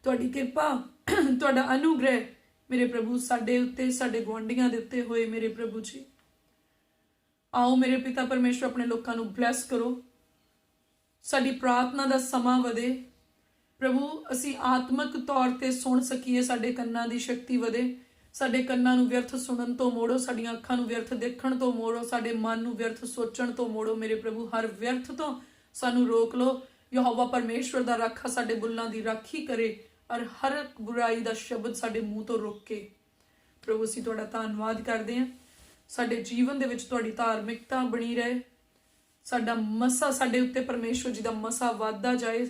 ਤੁਹਾਡੀ ਕਿਰਪਾ, ਤੁਹਾਡਾ ਅਨੁਗ੍ਰਹਿ ਮੇਰੇ ਪ੍ਰਭੂ ਸਾਡੇ ਉੱਤੇ, ਸਾਡੇ ਗੁਆਂਢੀਆਂ ਦੇ ਉੱਤੇ ਹੋਏ ਮੇਰੇ ਪ੍ਰਭੂ ਜੀ। ਆਓ ਮੇਰੇ ਪਿਤਾ ਪਰਮੇਸ਼ਵਰ ਆਪਣੇ ਲੋਕਾਂ ਨੂੰ ਬਲੈਸ ਕਰੋ, ਸਾਡੀ ਪ੍ਰਾਰਥਨਾ ਦਾ ਸਮਾਂ ਵਧੇ ਪ੍ਰਭੂ, ਅਸੀਂ ਆਤਮਿਕ ਤੌਰ ਤੇ ਸੁਣ ਸਕੀਏ, ਸਾਡੇ ਕੰਨਾਂ ਦੀ ਸ਼ਕਤੀ ਵਧੇ, ਸਾਡੇ ਕੰਨਾਂ ਨੂੰ ਵਿਅਰਥ ਸੁਣਨ ਤੋਂ ਮੋੜੋ, ਸਾਡੀਆਂ ਅੱਖਾਂ ਨੂੰ ਵਿਅਰਥ ਦੇਖਣ ਤੋਂ ਮੋੜੋ, ਸਾਡੇ ਮਨ ਨੂੰ ਵਿਅਰਥ ਸੋਚਣ ਤੋਂ ਮੋੜੋ ਮੇਰੇ ਪ੍ਰਭੂ। ਹਰ ਵਿਅਰਥ ਤੋਂ ਸਾਨੂੰ ਰੋਕ ਲਓ। ਯਹੋਵਾ ਪਰਮੇਸ਼ਵਰ ਦਾ ਰਾਖਾ ਸਾਡੇ ਬੁੱਲਾਂ ਦੀ ਰਾਖੀ ਕਰੇ, ਔਰ ਹਰ ਬੁਰਾਈ ਦਾ ਸ਼ਬਦ ਸਾਡੇ ਮੂੰਹ ਤੋਂ ਰੋਕੇ ਪ੍ਰਭੂ। ਅਸੀਂ ਤੁਹਾਡਾ ਧੰਨਵਾਦ ਕਰਦੇ ਹਾਂ, ਸਾਡੇ ਜੀਵਨ ਦੇ ਵਿੱਚ ਤੁਹਾਡੀ ਧਾਰਮਿਕਤਾ ਬਣੀ ਰਹੇ, ਸਾਡਾ ਮਸਾ ਸਾਡੇ ਉੱਤੇ ਪਰਮੇਸ਼ਵਰ ਜੀ ਦਾ ਮਸਾ ਵੱਧਦਾ ਜਾਏ,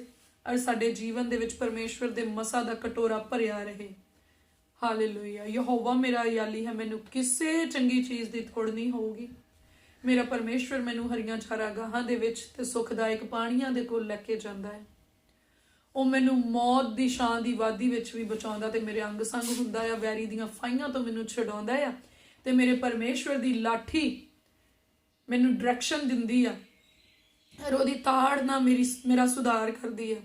ਔਰ ਸਾਡੇ ਜੀਵਨ ਦੇ ਵਿੱਚ ਪਰਮੇਸ਼ਵਰ ਦੇ ਮਸਾ ਦਾ ਕਟੋਰਾ ਭਰਿਆ ਰਹੇ। ਹਾਲੇਲੂਇਆ। ਯਹੋਵਾ ਮੇਰਾ ਯਾਲੀ ਹੈ, ਮੈਨੂੰ ਕਿਸੇ ਚੰਗੀ ਚੀਜ਼ ਦੀ ਥੋੜ ਨਹੀਂ ਹੋਊਗੀ। ਮੇਰਾ ਪਰਮੇਸ਼ਵਰ ਮੈਨੂੰ ਹਰੀਆਂ ਚਾਰਾਗਾਹਾਂ ਦੇ ਵਿੱਚ ਤੇ ਸੁਖਦਾਇਕ ਪਾਣੀਆਂ ਦੇ ਕੋਲ ਲੈ ਕੇ ਜਾਂਦਾ ਹੈ। ਉਹ ਮੈਨੂੰ ਮੌਤ ਦੀ ਛਾਂ ਦੀ ਵਾਦੀ ਵਿੱਚ ਵੀ ਬਚਾਉਂਦਾ ਤੇ ਮੇਰੇ ਅੰਗ ਸੰਗ ਹੁੰਦਾ ਆ, ਵੈਰੀ ਦੀਆਂ ਫਾਈਆਂ ਤੋਂ ਮੈਨੂੰ ਛਡਾਉਂਦਾ ਆ, ਤੇ ਮੇਰੇ ਪਰਮੇਸ਼ਵਰ ਦੀ ਲਾਠੀ ਮੈਨੂੰ ਡਾਇਰੈਕਸ਼ਨ ਦਿੰਦੀ ਆ, ਔਰ ਉਹਦੀ ਤਾੜ ਨਾਲ ਮੇਰਾ ਸੁਧਾਰ ਕਰਦੀ ਹੈ।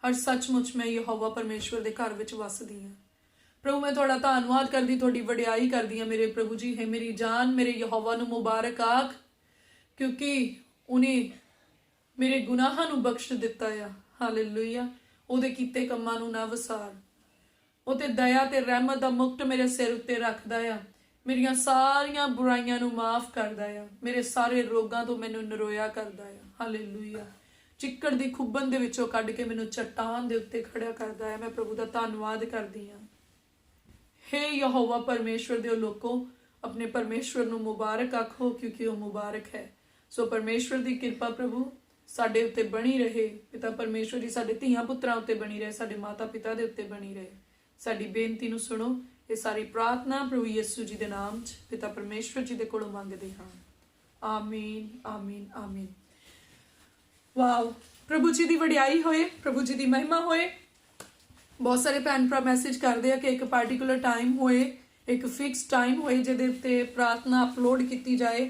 ਹਰ ਸੱਚਮੁੱਚ ਮੈਂ ਯਹੋਵਾ ਪਰਮੇਸ਼ਵਰ ਦੇ ਘਰ ਵਿੱਚ ਵਸਦੀ ਹਾਂ ਪ੍ਰਭੂ। ਮੈਂ ਤੁਹਾਡਾ ਧੰਨਵਾਦ ਕਰਦੀ, ਤੁਹਾਡੀ ਵਡਿਆਈ ਕਰਦੀ ਹਾਂ ਮੇਰੇ ਪ੍ਰਭੂ ਜੀ। ਹੈ ਮੇਰੀ ਜਾਨ ਮੇਰੇ ਯਹੋਵਾ ਨੂੰ ਮੁਬਾਰਕ ਆਖ, ਕਿਉਂਕਿ ਉਹਨੇ ਮੇਰੇ ਗੁਨਾਹਾਂ ਨੂੰ ਬਖਸ਼ ਦਿੱਤਾ ਆ। ਹਾਲੇਲੂਇਆ। ਉਹਦੇ ਕੀਤੇ ਕੰਮਾਂ ਨੂੰ ਨਾ ਵਿਸਾਰ, ਉਹ ਤੇ ਦਇਆ ਤੇ ਰਹਿਮਤ ਦਾ ਮੁਕਟ ਮੇਰੇ ਸਿਰ ਉੱਤੇ ਰੱਖਦਾ ਆ, ਮੇਰੀਆਂ ਸਾਰੀਆਂ ਬੁਰਾਈਆਂ ਨੂੰ ਮਾਫ ਕਰਦਾ ਆ, ਮੇਰੇ ਸਾਰੇ ਰੋਗਾਂ ਤੋਂ ਮੈਨੂੰ ਨਿਰੋਇਆ ਕਰਦਾ ਆ। ਹਾਲੇਲੂਇਆ। ਚਿੱਕੜ ਦੀ ਖੁੱਬਨ ਦੇ ਵਿੱਚੋਂ ਕੱਢ ਕੇ ਮੈਨੂੰ ਚੱਟਾਨ ਦੇ ਉੱਤੇ ਖੜਿਆ ਕਰਦਾ ਹੈ। ਮੈਂ ਪ੍ਰਭੂ ਦਾ ਧੰਨਵਾਦ ਕਰਦੀ ਹਾਂ। हे ਯਹੋਵਾ ਪਰਮੇਸ਼ਵਰ ਦੇ ਲੋਕੋ, ਆਪਣੇ ਪਰਮੇਸ਼ਵਰ ਨੂੰ ਮੁਬਾਰਕ ਆਖੋ, ਕਿਉਂਕਿ ਉਹ ਮੁਬਾਰਕ ਹੈ। ਸੋ ਪਰਮੇਸ਼ਵਰ ਦੀ ਕਿਰਪਾ ਪ੍ਰਭੂ ਸਾਡੇ ਉੱਤੇ ਬਣੀ ਰਹੇ। ਪਿਤਾ ਪਰਮੇਸ਼ਵਰ ਜੀ ਸਾਡੇ ਧੀਆਂ ਪੁੱਤਰਾਂ ਉੱਤੇ ਬਣੀ ਰਹੇ, ਸਾਡੇ ਮਾਤਾ ਪਿਤਾ ਦੇ ਉੱਤੇ ਬਣੀ ਰਹੇ। ਸਾਡੀ ਬੇਨਤੀ ਨੂੰ ਸੁਣੋ। ਇਹ ਸਾਰੀ ਪ੍ਰਾਰਥਨਾ ਪ੍ਰਭੂ ਯਿਸੂ ਜੀ ਦੇ ਨਾਮ 'ਚ ਪਿਤਾ ਪਰਮੇਸ਼ਵਰ ਜੀ ਦੇ ਕੋਲੋਂ ਮੰਗਦੇ ਹਾਂ। ਆਮੀਨ, ਆਮੀਨ, ਆਮੀਨ। ਵਾਓ प्रभु जी की वडियाई होए, प्रभु जी की महिमा होए। बहुत सारे भैन भरा मैसेज करते हैं कि एक पार्टिकुलर टाइम होए, एक फिक्स टाइम होए जिहदे उत्ते प्रार्थना अपलोड की जाए।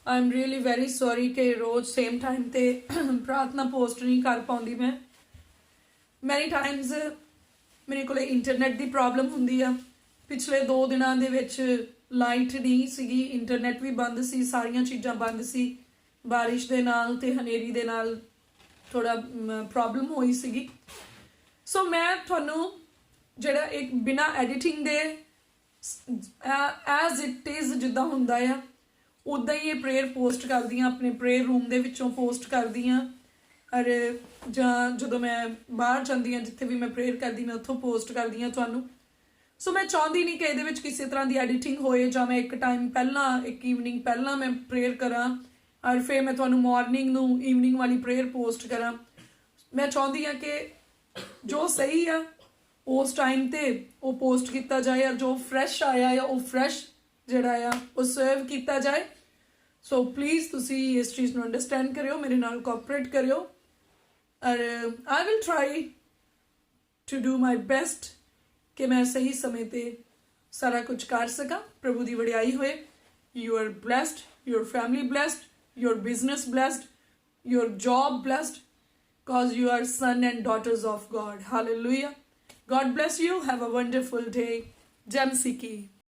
I am really very sorry कि रोज़ सेम टाइम ते प्रार्थना पोस्ट नहीं कर पाती। मैं मैनी टाइम्स मेरे को इंटरनेट की प्रॉब्लम होंदी आ। पिछले 2 दिनों दे विच लाइट नहीं सी, इंटरनेट भी बंद सी, सारिया चीज़ां बंद सी। बारिश दे नाल ते हनेरी दे नाल थोड़ा प्रॉब्लम हुई सी। सो मैं तुहानू जिहड़ा एक बिना एडिटिंग दे एज इट इज़ जिद्दां हुंदा आ उदा ही ये प्रेयर पोस्ट करदी हाँ, अपने प्रेयर रूम दे विचों पोस्ट करदी हाँ। और जो मैं बाहर जाती हाँ, जिथे भी मैं प्रेयर करती मैं उत्थों पोस्ट करदी हाँ तुहानू। सो मैं चाहती नहीं कि ये किसी तरह की एडिटिंग होए, जां मैं एक टाइम पहला, एक ईवनिंग पहला मैं प्रेयर करा और फिर मैं तुहानू मॉर्निंग नू ईवनिंग वाली प्रेयर पोस्ट करा। मैं चाहती हाँ कि जो सही है उस टाइम ते वो पोस्ट किया जाए, और जो फ्रैश आया है वो फ्रैश जिहड़ा आ वो सर्व किया जाए। सो प्लीज़ तुसी इस चीज़ को अंडरस्टैंड करियो, मेरे नाल कोऑपरेट करियो, और I will try to do my best कि मैं सही समय ते सारा कुछ कर सका। प्रभु की वडियाई होए। You are blessed, your family blessed, your business blessed, your job blessed, because you are son and daughters of God. Hallelujah. God bless you. Have a wonderful day. Jam Siki.